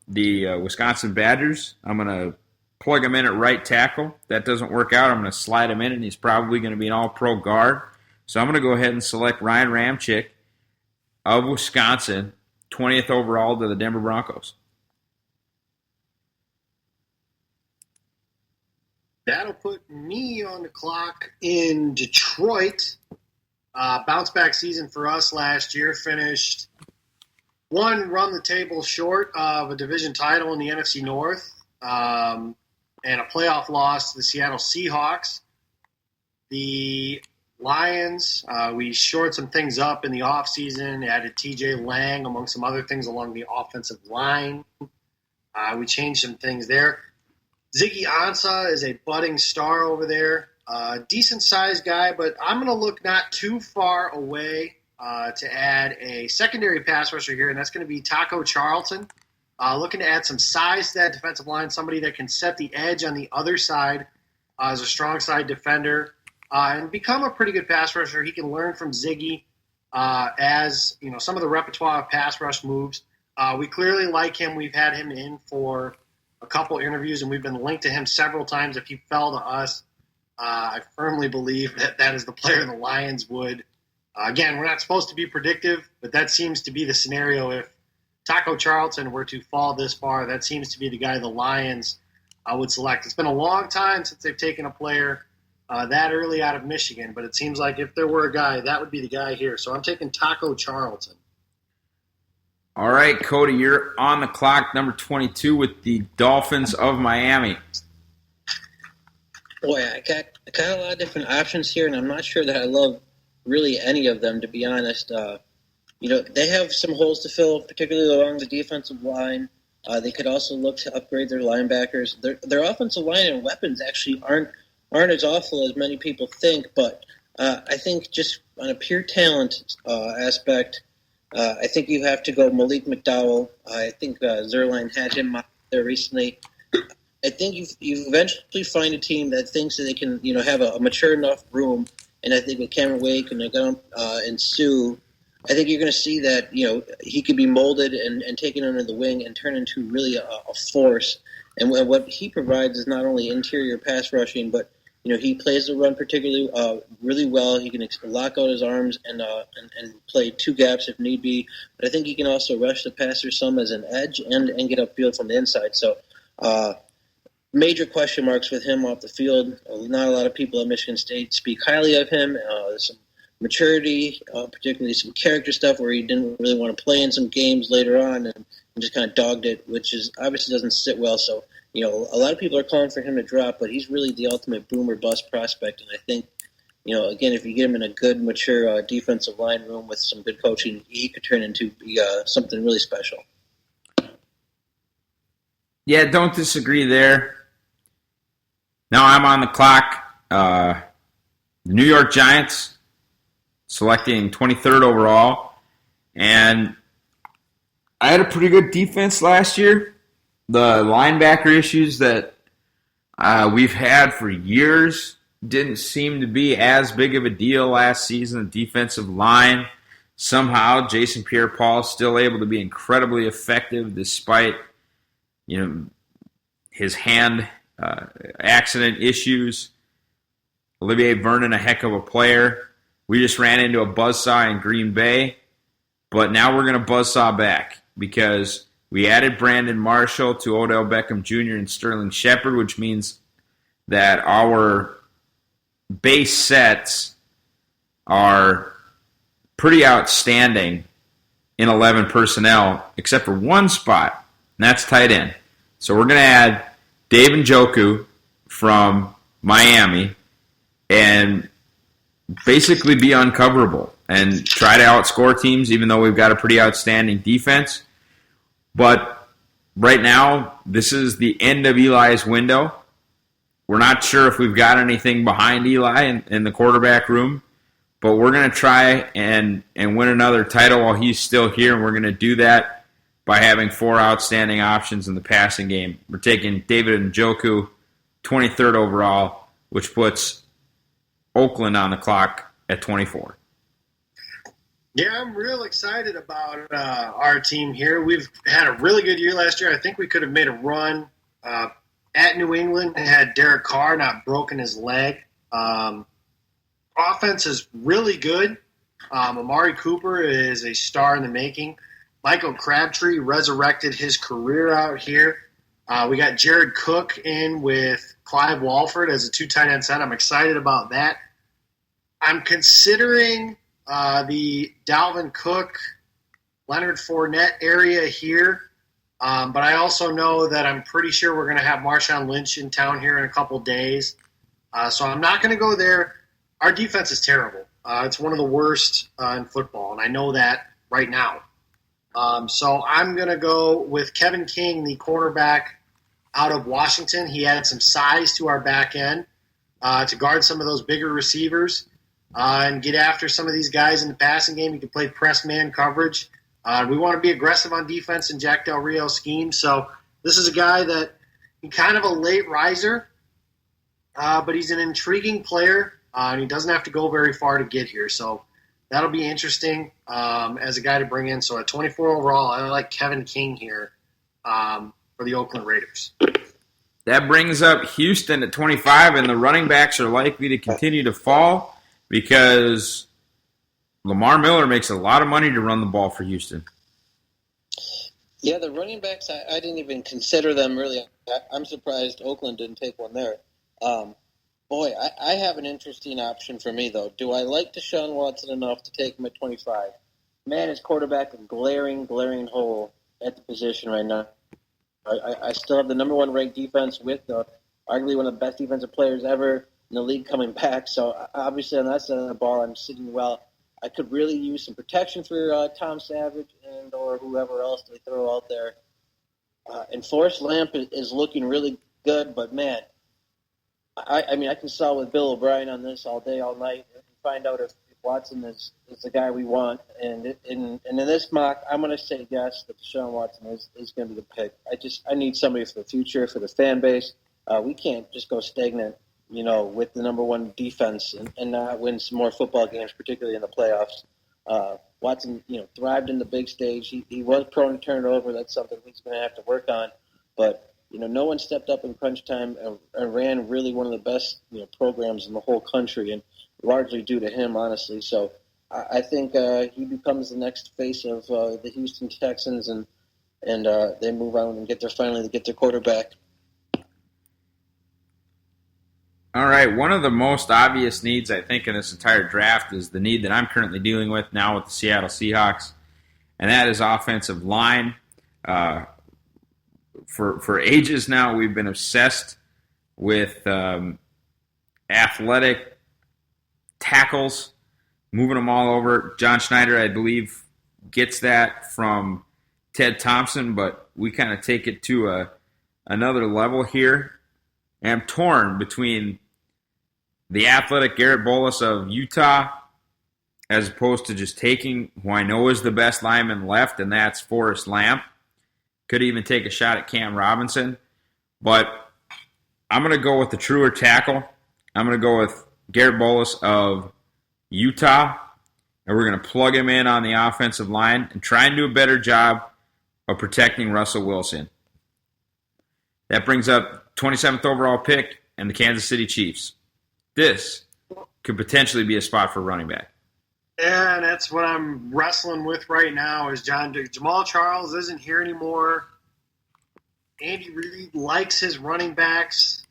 the Wisconsin Badgers. I'm going to plug him in at right tackle. If that doesn't work out, I'm going to slide him in, and he's probably going to be an all-pro guard. So I'm going to go ahead and select Ryan Ramczyk of Wisconsin, 20th overall to the Denver Broncos. That'll put me on the clock in Detroit. Bounce-back season for us last year. Finished one run-the-table short of a division title in the NFC North and a playoff loss to the Seattle Seahawks. The Lions, we shored some things up in the offseason, added TJ Lang, among some other things along the offensive line. We changed some things there. Ziggy Ansah is a budding star over there. Decent-sized guy, but I'm going to look not too far away to add a secondary pass rusher here, and that's going to be Taco Charlton. Looking to add some size to that defensive line, somebody that can set the edge on the other side as a strong side defender. And become a pretty good pass rusher. He can learn from Ziggy as some of the repertoire of pass rush moves. We clearly like him. We've had him in for a couple interviews, and we've been linked to him several times. If he fell to us, I firmly believe that is the player the Lions would. Again, we're not supposed to be predictive, but that seems to be the scenario. If Taco Charlton were to fall this far, that seems to be the guy the Lions would select. It's been a long time since they've taken a player that early out of Michigan, but it seems like if there were a guy, that would be the guy here. So I'm taking Taco Charlton. All right, Cody, you're on the clock, number 22 with the Dolphins of Miami. Boy, I got a lot of different options here, and I'm not sure that I love really any of them, to be honest. They have some holes to fill, particularly along the defensive line. They could also look to upgrade their linebackers. Their offensive line and weapons actually aren't as awful as many people think, but I think just on a pure talent aspect, I think you have to go Malik McDowell. I think Zerline had him out there recently. I think you eventually find a team that thinks that they can have a mature enough room, and I think with Cameron Wake and Nagum and Sue, I think you're going to see that, he could be molded and taken under the wing and turn into really a force. And what he provides is not only interior pass rushing, but, he plays the run particularly really well. He can lock out his arms and play two gaps if need be. But I think he can also rush the passer some as an edge and get upfield from the inside. So major question marks with him off the field. Not a lot of people at Michigan State speak highly of him. Some maturity, particularly some character stuff where he didn't really want to play in some games later on and just kind of dogged it, which is obviously doesn't sit well. So, a lot of people are calling for him to drop, but he's really the ultimate boom or bust prospect. And I think, again, if you get him in a good, mature defensive line room with some good coaching, he could turn into something really special. Yeah, don't disagree there. Now I'm on the clock. The New York Giants selecting 23rd overall. And I had a pretty good defense last year. The linebacker issues that we've had for years didn't seem to be as big of a deal last season. The defensive line, somehow Jason Pierre-Paul is still able to be incredibly effective despite, his hand accident issues. Olivier Vernon, a heck of a player. We just ran into a buzzsaw in Green Bay, but now we're going to buzzsaw back because we added Brandon Marshall to Odell Beckham Jr. and Sterling Shepard, which means that our base sets are pretty outstanding in 11 personnel, except for one spot, and that's tight end. So we're going to add Dave Njoku from Miami and basically be uncoverable and try to outscore teams, even though we've got a pretty outstanding defense. But right now, this is the end of Eli's window. We're not sure if we've got anything behind Eli in the quarterback room, but we're going to try and win another title while he's still here, and we're going to do that by having 4 outstanding options in the passing game. We're taking David Njoku, 23rd overall, which puts Oakland on the clock at 24. Yeah, I'm real excited about our team here. We've had a really good year last year. I think we could have made a run at New England and had Derek Carr not broken his leg. Offense is really good. Amari Cooper is a star in the making. Michael Crabtree resurrected his career out here. We got Jared Cook in with Clive Walford as a 2 tight end set. I'm excited about that. I'm considering the Dalvin Cook, Leonard Fournette area here. But I also know that I'm pretty sure we're going to have Marshawn Lynch in town here in a couple days. So I'm not going to go there. Our defense is terrible. It's one of the worst in football, and I know that right now. So I'm going to go with Kevin King, the cornerback out of Washington. He added some size to our back end to guard some of those bigger receivers. And get after some of these guys in the passing game. You can play press man coverage. We want to be aggressive on defense in Jack Del Rio's scheme. So this is a guy that he's kind of a late riser, but he's an intriguing player, and he doesn't have to go very far to get here. So that'll be interesting as a guy to bring in. So at 24 overall, I like Kevin King here for the Oakland Raiders. That brings up Houston at 25, and the running backs are likely to continue to fall because Lamar Miller makes a lot of money to run the ball for Houston. Yeah, the running backs, I didn't even consider them really. I'm surprised Oakland didn't take one there. I have an interesting option for me, though. Do I like Deshaun Watson enough to take him at 25? Man, his quarterback a glaring hole at the position right now. I still have the number 1 ranked defense with arguably one of the best defensive players ever in the league coming back. So obviously on that side of the ball, I'm sitting well. I could really use some protection for Tom Savage and or whoever else they throw out there. And Forrest Lamp is looking really good, but man, I mean, I can sell with Bill O'Brien on this all day, all night, and find out if Watson is the guy we want. And in this mock, I'm going to say yes that Deshaun Watson is going to be the pick. I need somebody for the future, for the fan base. We can't just go stagnant, with the number 1 defense and not win some more football games, particularly in the playoffs. Watson, thrived in the big stage. He was prone to turn it over. That's something he's going to have to work on. But, no one stepped up in crunch time and ran really one of the best, programs in the whole country, and largely due to him, honestly. So I think he becomes the next face of the Houston Texans, and they move on and get their quarterback. All right, one of the most obvious needs, I think, in this entire draft is the need that I'm currently dealing with now with the Seattle Seahawks, and that is offensive line. For ages now, we've been obsessed with athletic tackles, moving them all over. John Schneider, I believe, gets that from Ted Thompson, but we kind of take it to another level here. And I'm torn between the athletic Garrett Bolles of Utah as opposed to just taking who I know is the best lineman left, and that's Forrest Lamp. Could even take a shot at Cam Robinson. But I'm going to go with the truer tackle. I'm going to go with Garrett Bolles of Utah, and we're going to plug him in on the offensive line and try and do a better job of protecting Russell Wilson. That brings up 27th overall pick and the Kansas City Chiefs. This could potentially be a spot for running back. Yeah, and that's what I'm wrestling with right now is Jamal Charles isn't here anymore. Andy Reid likes his running backs.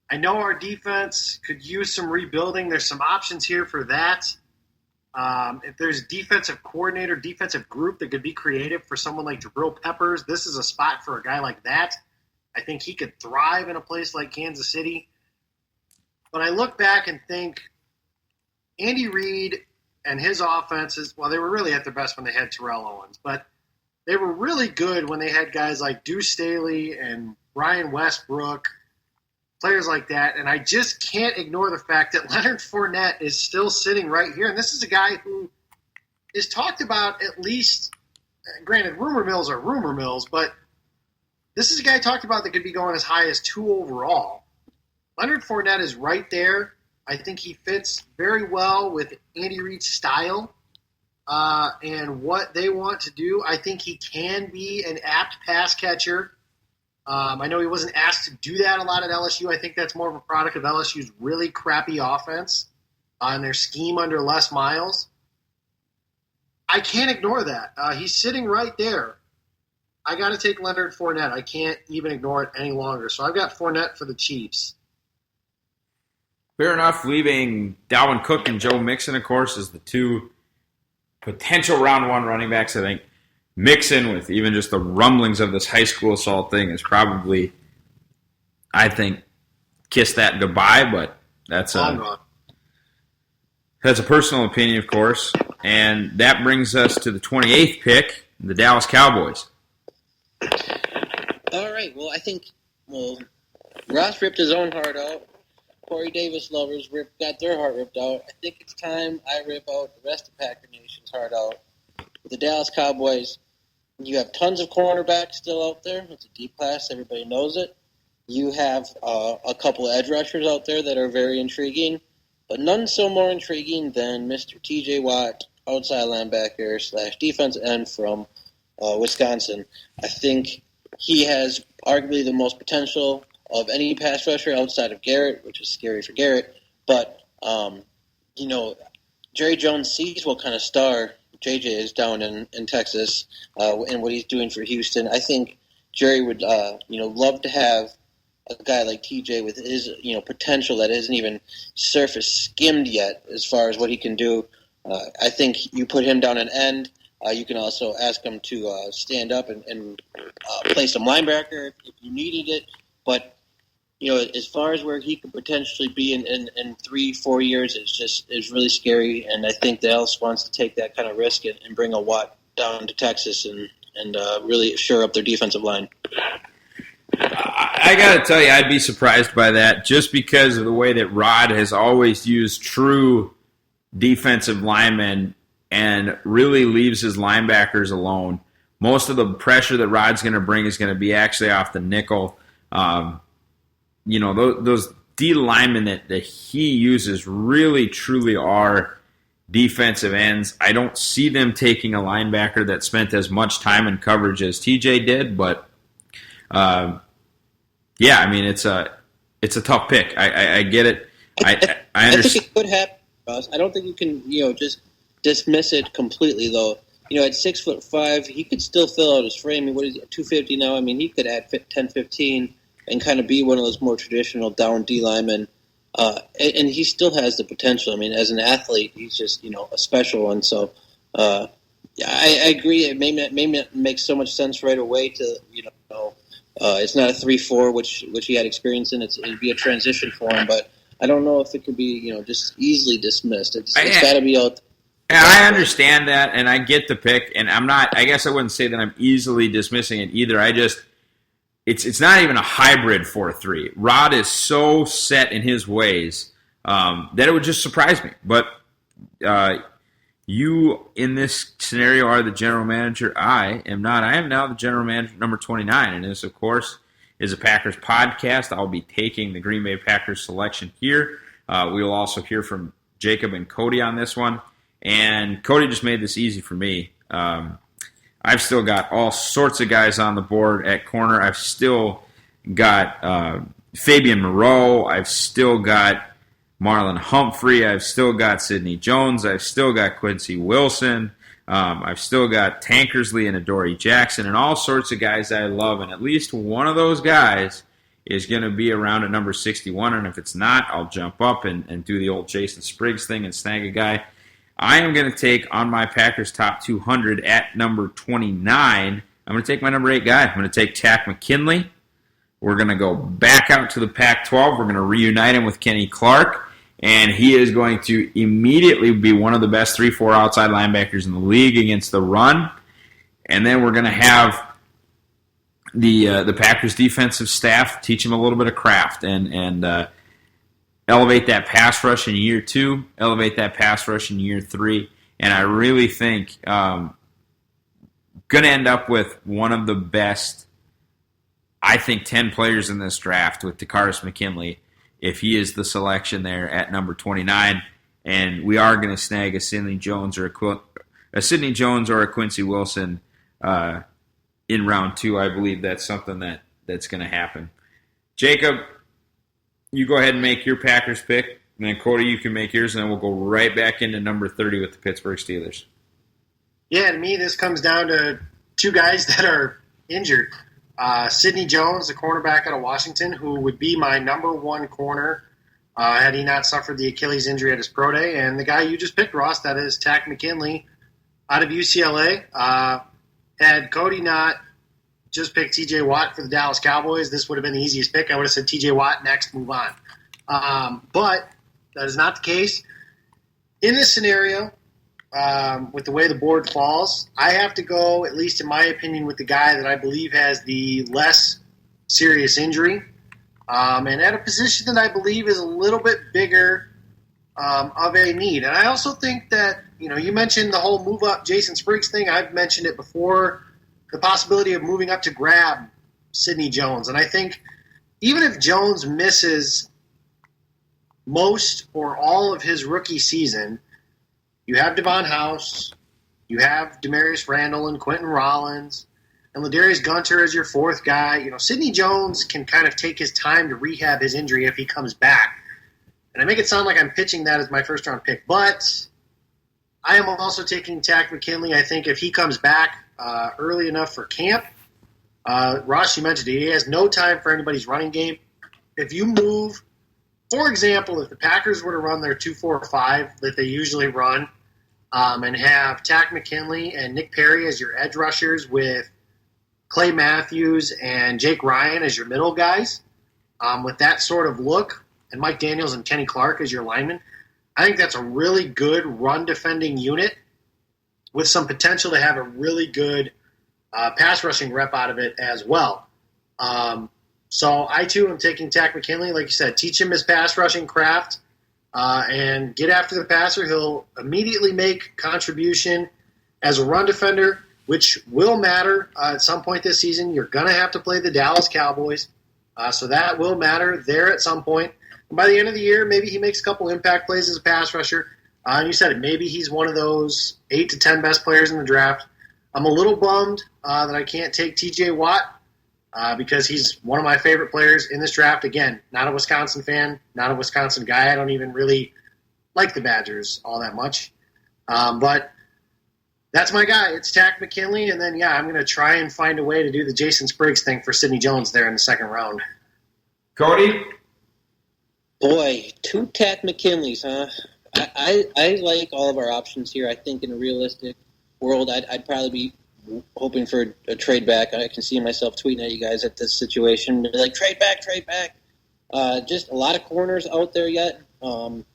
I know our defense could use some rebuilding. There's some options here for that. If there's a defensive coordinator, defensive group that could be creative for someone like Jabril Peppers, this is a spot for a guy like that. I think he could thrive in a place like Kansas City. But I look back and think Andy Reid and his offenses, well, they were really at their best when they had Terrell Owens, but they were really good when they had guys like Deuce Staley and Ryan Westbrook, players like that. And I just can't ignore the fact that Leonard Fournette is still sitting right here. And this is a guy who is talked about at least, granted, rumor mills are rumor mills, but this is a guy talked about that could be going as high as 2 overall. Leonard Fournette is right there. I think he fits very well with Andy Reid's style and what they want to do. I think he can be an apt pass catcher. I know he wasn't asked to do that a lot at LSU. I think that's more of a product of LSU's really crappy offense and their scheme under Les Miles. I can't ignore that. He's sitting right there. I got to take Leonard Fournette. I can't even ignore it any longer. So I've got Fournette for the Chiefs. Fair enough, leaving Dalvin Cook and Joe Mixon, of course, as the two potential round 1 running backs. I think Mixon, with even just the rumblings of this high school assault thing, is probably, I think, kiss that goodbye, but that's a personal opinion, of course. And that brings us to the 28th pick, the Dallas Cowboys. All right, well, I think, Ross ripped his own heart out. Corey Davis lovers got their heart ripped out. I think it's time I rip out the rest of Packer Nation's heart out. With the Dallas Cowboys, you have tons of cornerbacks still out there. It's a deep class. Everybody knows it. You have a couple of edge rushers out there that are very intriguing, but none so more intriguing than Mr. T.J. Watt, outside linebacker / defense end from Wisconsin. I think he has arguably the most potential of any pass rusher outside of Garrett, which is scary for Garrett. But, Jerry Jones sees what kind of star JJ is down in Texas and what he's doing for Houston. I think Jerry would, love to have a guy like TJ with his, potential that isn't even surface skimmed yet as far as what he can do. I think you put him down an end. You can also ask him to stand up and play some linebacker if you needed it. But as far as where he could potentially be in 3-4 years, it's really scary. And I think Dallas wants to take that kind of risk and bring a Watt down to Texas and really shore up their defensive line. I got to tell you, I'd be surprised by that just because of the way that Rod has always used true defensive linemen and really leaves his linebackers alone. Most of the pressure that Rod's going to bring is going to be actually off the nickel. Those D linemen that he uses really, truly are defensive ends. I don't see them taking a linebacker that spent as much time in coverage as TJ did, but yeah, I mean, it's a tough pick. I get it. I understand. I think it could happen, Ross. I don't think you can, just dismiss it completely, though. At 6'5", he could still fill out his frame. What is he, 250 now? I mean, he could add 10, 15 and kind of be one of those more traditional down D linemen. And he still has the potential. I mean, as an athlete, he's just, a special one. So, I agree. It may not make so much sense right away to, it's not a 3-4, which he had experience in. It'd be a transition for him, but I don't know if it could be, just easily dismissed. It's got to be out there. I understand that, and I get the pick, and I guess I wouldn't say that I'm easily dismissing it either. It's not even a hybrid 4-3. Rod is so set in his ways that it would just surprise me. But you, in this scenario, are the general manager. I am not. I am now the general manager, number 29, and this, of course, is a Packers podcast. I'll be taking the Green Bay Packers selection here. We will also hear from Jacob and Cody on this one. And Cody just made this easy for me. I've still got all sorts of guys on the board at corner. I've still got Fabian Moreau. I've still got Marlon Humphrey. I've still got Sidney Jones. I've still got Quincy Wilson. I've still got Tankersley and Adoree Jackson and all sorts of guys that I love. And at least one of those guys is going to be around at number 61. And if it's not, I'll jump up and do the old Jason Spriggs thing and snag a guy. I am going to take on my Packers top 200 at number 29. I'm going to take my number 8 guy. I'm going to take Takk McKinley. We're going to go back out to the Pac-12. We're going to reunite him with Kenny Clark, and he is going to immediately be one of the best 3-4 outside linebackers in the league against the run. And then we're going to have the Packers defensive staff teach him a little bit of craft and elevate that pass rush in year 2, elevate that pass rush in year 3, and I really think going to end up with one of the best, I think, 10 players in this draft with Takkarist McKinley, if he is the selection there at number 29, and we are going to snag a Sidney Jones or a Quincy Wilson in round 2. I believe that's something that's going to happen. Jacob, you go ahead and make your Packers pick, and then Cody, you can make yours, and then we'll go right back into number 30 with the Pittsburgh Steelers. Yeah, to me, this comes down to 2 guys that are injured. Sidney Jones, the cornerback out of Washington, who would be my number 1 corner had he not suffered the Achilles injury at his pro day, and the guy you just picked, Ross, that is Takk McKinley out of UCLA. Had Cody not just picked TJ Watt for the Dallas Cowboys, this would have been the easiest pick. I would have said TJ Watt next, move on. But that is not the case. In this scenario, with the way the board falls, I have to go, at least in my opinion, with the guy that I believe has the less serious injury, and at a position that I believe is a little bit bigger of a need. And I also think that, you mentioned the whole move up Jason Spriggs thing. I've mentioned it before, the possibility of moving up to grab Sidney Jones. And I think even if Jones misses most or all of his rookie season, you have Devon House, you have Demarius Randall and Quentin Rollins, and Ladarius Gunter as your 4th guy. Sidney Jones can kind of take his time to rehab his injury if he comes back. And I make it sound like I'm pitching that as my first-round pick, but I am also taking Takk McKinley. I think if he comes back early enough for camp, Ross, you mentioned he has no time for anybody's running game. If you move, for example, if the Packers were to run their 2-4-5 that they usually run, and have Takk McKinley and Nick Perry as your edge rushers with Clay Matthews and Jake Ryan as your middle guys, with that sort of look, and Mike Daniels and Kenny Clark as your linemen, I think that's a really good run-defending unit with some potential to have a really good pass-rushing rep out of it as well. So I, too, am taking Takk McKinley. Like you said, teach him his pass-rushing craft and get after the passer. He'll immediately make contribution as a run defender, which will matter at some point this season. You're going to have to play the Dallas Cowboys, so that will matter there at some point. And by the end of the year, maybe he makes a couple impact plays as a pass rusher. And you said it, maybe he's one of those 8 to 10 best players in the draft. I'm a little bummed that I can't take TJ Watt because he's one of my favorite players in this draft. Again, not a Wisconsin fan, not a Wisconsin guy. I don't even really like the Badgers all that much. But that's my guy. It's Tack McKinley. And then, I'm going to try and find a way to do the Jason Spriggs thing for Sidney Jones there in the second round. Cody? Boy, 2 Tack McKinleys, huh? I like all of our options here. I think in a realistic world, I'd probably be hoping for a trade back. I can see myself tweeting at you guys at this situation. Like, trade back. Just a lot of corners out there yet. And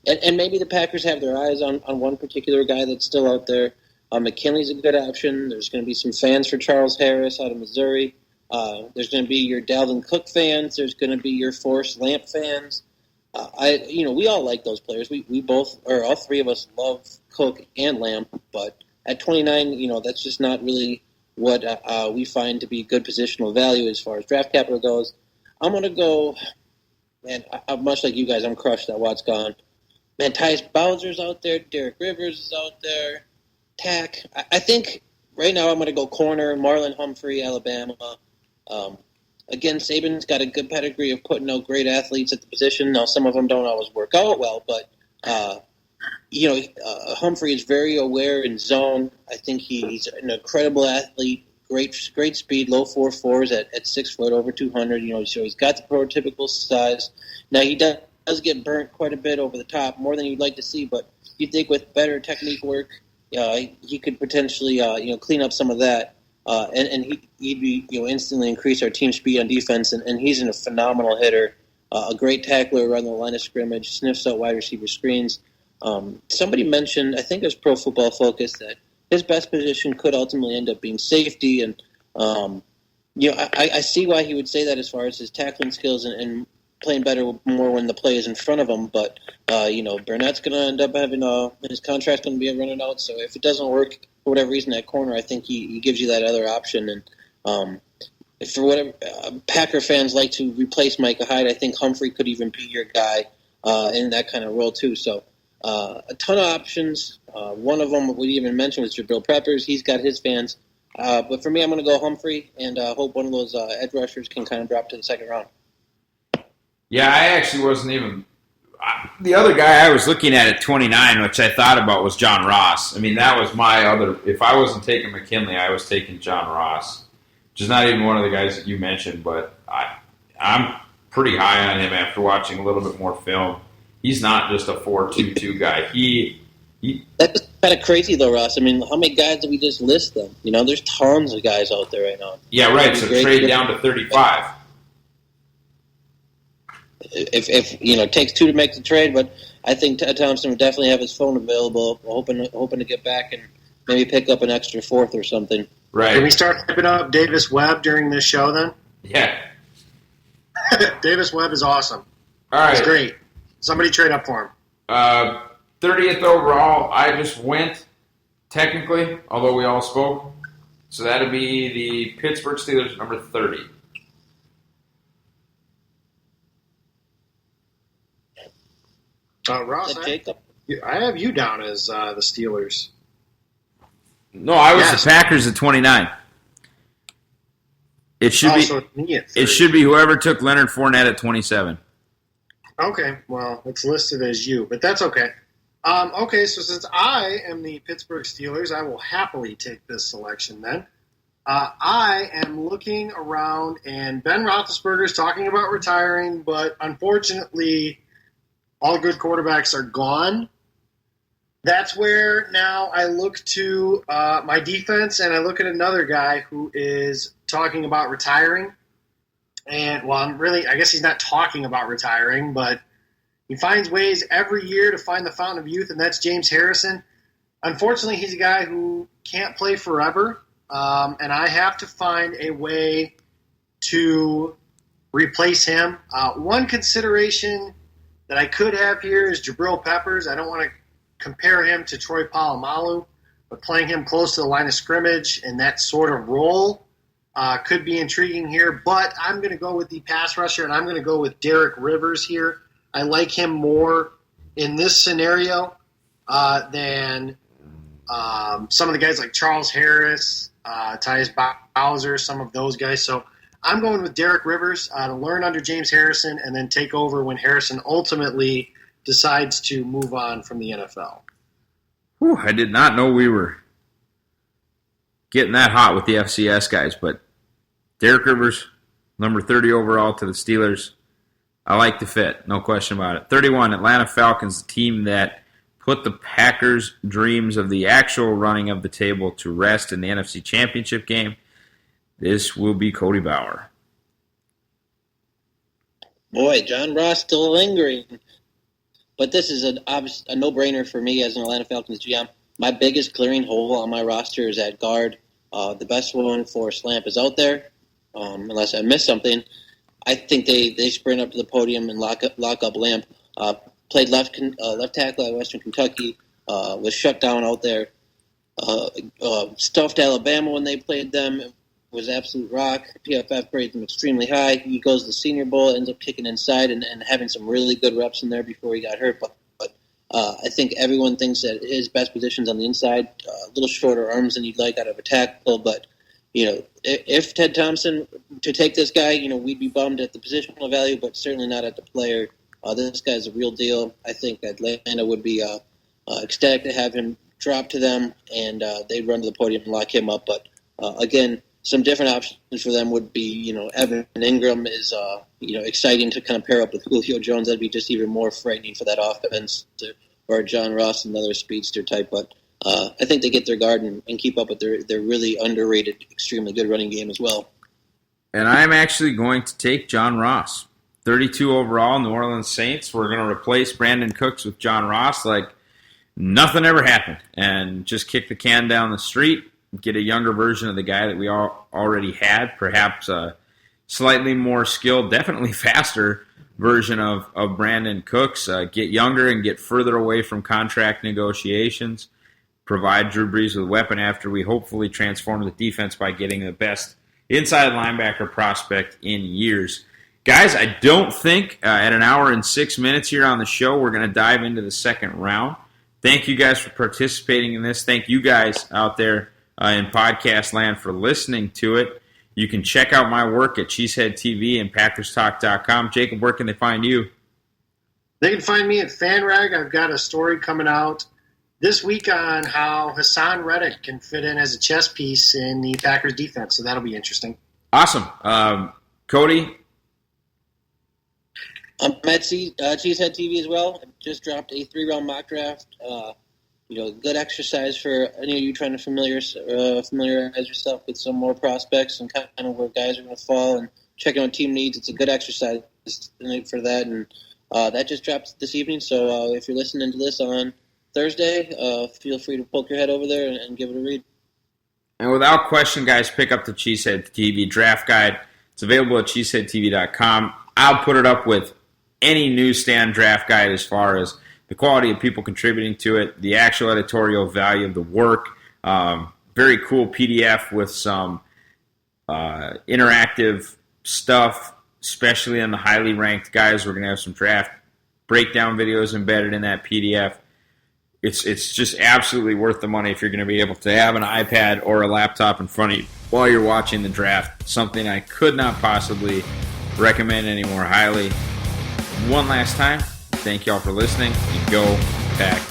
maybe the Packers have their eyes on one particular guy that's still out there. McKinley's a good option. There's going to be some fans for Charles Harris out of Missouri. There's going to be your Dalvin Cook fans. There's going to be your Forrest Lamp fans. We all like those players. We both, or all three of us, love Cook and Lamp. But at 29, that's just not really what we find to be good positional value as far as draft capital goes. I'm going to go, man, much like you guys, I'm crushed that Watt's gone. Man, Tyus Bowser's out there. Derek Rivers is out there. Tack. I think right now I'm going to go corner, Marlon Humphrey, Alabama. Again, Saban's got a good pedigree of putting out great athletes at the position. Now, some of them don't always work out well, but, Humphrey is very aware in zone. I think he's an incredible athlete, great speed, low 4.4s at 6 foot, over 200. So he's got the prototypical size. Now, he does get burnt quite a bit over the top, more than you'd like to see, but you think with better technique work, he could potentially, clean up some of that. And he'd be, instantly increase our team speed on defense, and he's a phenomenal hitter, a great tackler around the line of scrimmage, sniffs out wide receiver screens. Somebody mentioned, I think it was Pro Football Focus, that his best position could ultimately end up being safety, and I see why he would say that as far as his tackling skills and playing better more when the play is in front of him. But Burnett's going to end up having his contract's going to be running out, so if it doesn't work for whatever reason at corner, I think he gives you that other option. And if for whatever Packer fans like to replace Micah Hyde, I think Humphrey could even be your guy in that kind of role too. So a ton of options. One of them we even mentioned was Jabril Peppers. He's got his fans. But for me, I'm going to go Humphrey and hope one of those edge rushers can kind of drop to the second round. Yeah, I actually wasn't even – the other guy I was looking at 29, which I thought about, was John Ross. I mean, that was my other – if I wasn't taking McKinley, I was taking John Ross, which is not even one of the guys that you mentioned, but I'm pretty high on him after watching a little bit more film. He's not just a 4.22 guy. That's kind of crazy, though, Ross. I mean, how many guys did we just list them? There's tons of guys out there right now. Yeah, right, so trade down to 35. If it takes 2 to make the trade, but I think Thompson would definitely have his phone available, hoping to get back and maybe pick up an extra 4th or something. Right. Can we start hyping up Davis Webb during this show then? Yeah. Davis Webb is awesome. All right. He's great. Somebody trade up for him. 30th overall, I just went, technically, although we all spoke. So that would be the Pittsburgh Steelers, number 30. Ross, Jacob? I have you down as the Steelers. No, I was the Packers at 29. It should be whoever took Leonard Fournette at 27. Okay, well, it's listed as you, but that's okay. Okay, so since I am the Pittsburgh Steelers, I will happily take this selection then. I am looking around, and Ben Roethlisberger is talking about retiring, but unfortunately, all good quarterbacks are gone. That's where now I look to my defense, and I look at another guy who is talking about retiring. And, well, I guess he's not talking about retiring, but he finds ways every year to find the fountain of youth, and that's James Harrison. Unfortunately, he's a guy who can't play forever, and I have to find a way to replace him. One consideration that I could have here is Jabril Peppers. I don't want to compare him to Troy Polamalu, but playing him close to the line of scrimmage in that sort of role could be intriguing here. But I'm going to go with the pass rusher, and I'm going to go with Derek Rivers here. I like him more in this scenario. than some of the guys like Charles Harris, Tyus Bowser, some of those guys. So I'm going with Derek Rivers to learn under James Harrison and then take over when Harrison ultimately decides to move on from the NFL. Whew, I did not know we were getting that hot with the FCS guys, but Derek Rivers, number 30 overall to the Steelers. I like the fit, no question about it. 31, Atlanta Falcons, the team that put the Packers' dreams of the actual running of the table to rest in the NFC Championship game. This will be Cody Bauer. Boy, John Ross still lingering. But this is a no-brainer for me as an Atlanta Falcons GM. My biggest glaring hole on my roster is at guard. The best one for Slamp is out there, unless I missed something. I think they sprint up to the podium and lock up Lamp. Played left tackle at Western Kentucky. Was shut down out there. Stuffed Alabama when they played them. It was absolute rock. PFF graded them extremely high. He goes to the Senior Bowl, ends up kicking inside and having some really good reps in there before he got hurt. But I think everyone thinks that his best position's on the inside. A little shorter arms than you'd like out of a tackle, but if Ted Thompson to take this guy, we'd be bummed at the positional value, but certainly not at the player. This guy's a real deal. I think Atlanta would be ecstatic to have him drop to them, and they'd run to the podium and lock him up. But again, some different options for them would be, Evan Ingram is, exciting to kind of pair up with Julio Jones. That'd be just even more frightening for that offense, or John Ross, another speedster type. But I think they get their guard and keep up with their really underrated, extremely good running game as well. And I'm actually going to take John Ross. 32 overall, New Orleans Saints. We're going to replace Brandon Cooks with John Ross like nothing ever happened and just kick the can down the street, get a younger version of the guy that we already had, perhaps a slightly more skilled, definitely faster version of Brandon Cooks, get younger and get further away from contract negotiations, provide Drew Brees with a weapon after we hopefully transform the defense by getting the best inside linebacker prospect in years. Guys, I don't think at an hour and 6 minutes here on the show, we're going to dive into the second round. Thank you guys for participating in this. Thank you guys out there in podcast land for listening to it. You can check out my work at Cheesehead TV and PackersTalk.com. Jacob, where can they find you? They can find me at FanRag. I've got a story coming out this week on how Hassan Reddick can fit in as a chess piece in the Packers defense, so that'll be interesting. Awesome. Cody? I'm at Cheesehead TV as well. I just dropped a 3-round mock draft. Good exercise for any of you trying to familiarize yourself with some more prospects and kind of where guys are going to fall and checking on team needs. It's a good exercise for that, and that just dropped this evening. So if you're listening to this on Thursday, feel free to poke your head over there and give it a read. And without question, guys, pick up the Cheesehead TV draft guide. It's available at cheeseheadtv.com. I'll put it up with any newsstand draft guide as far as the quality of people contributing to it, the actual editorial value of the work. Very cool PDF with some interactive stuff, especially on the highly ranked guys. We're going to have some draft breakdown videos embedded in that PDF. It's just absolutely worth the money if you're going to be able to have an iPad or a laptop in front of you while you're watching the draft. Something I could not possibly recommend any more highly. One last time, thank y'all for listening. You go Pack.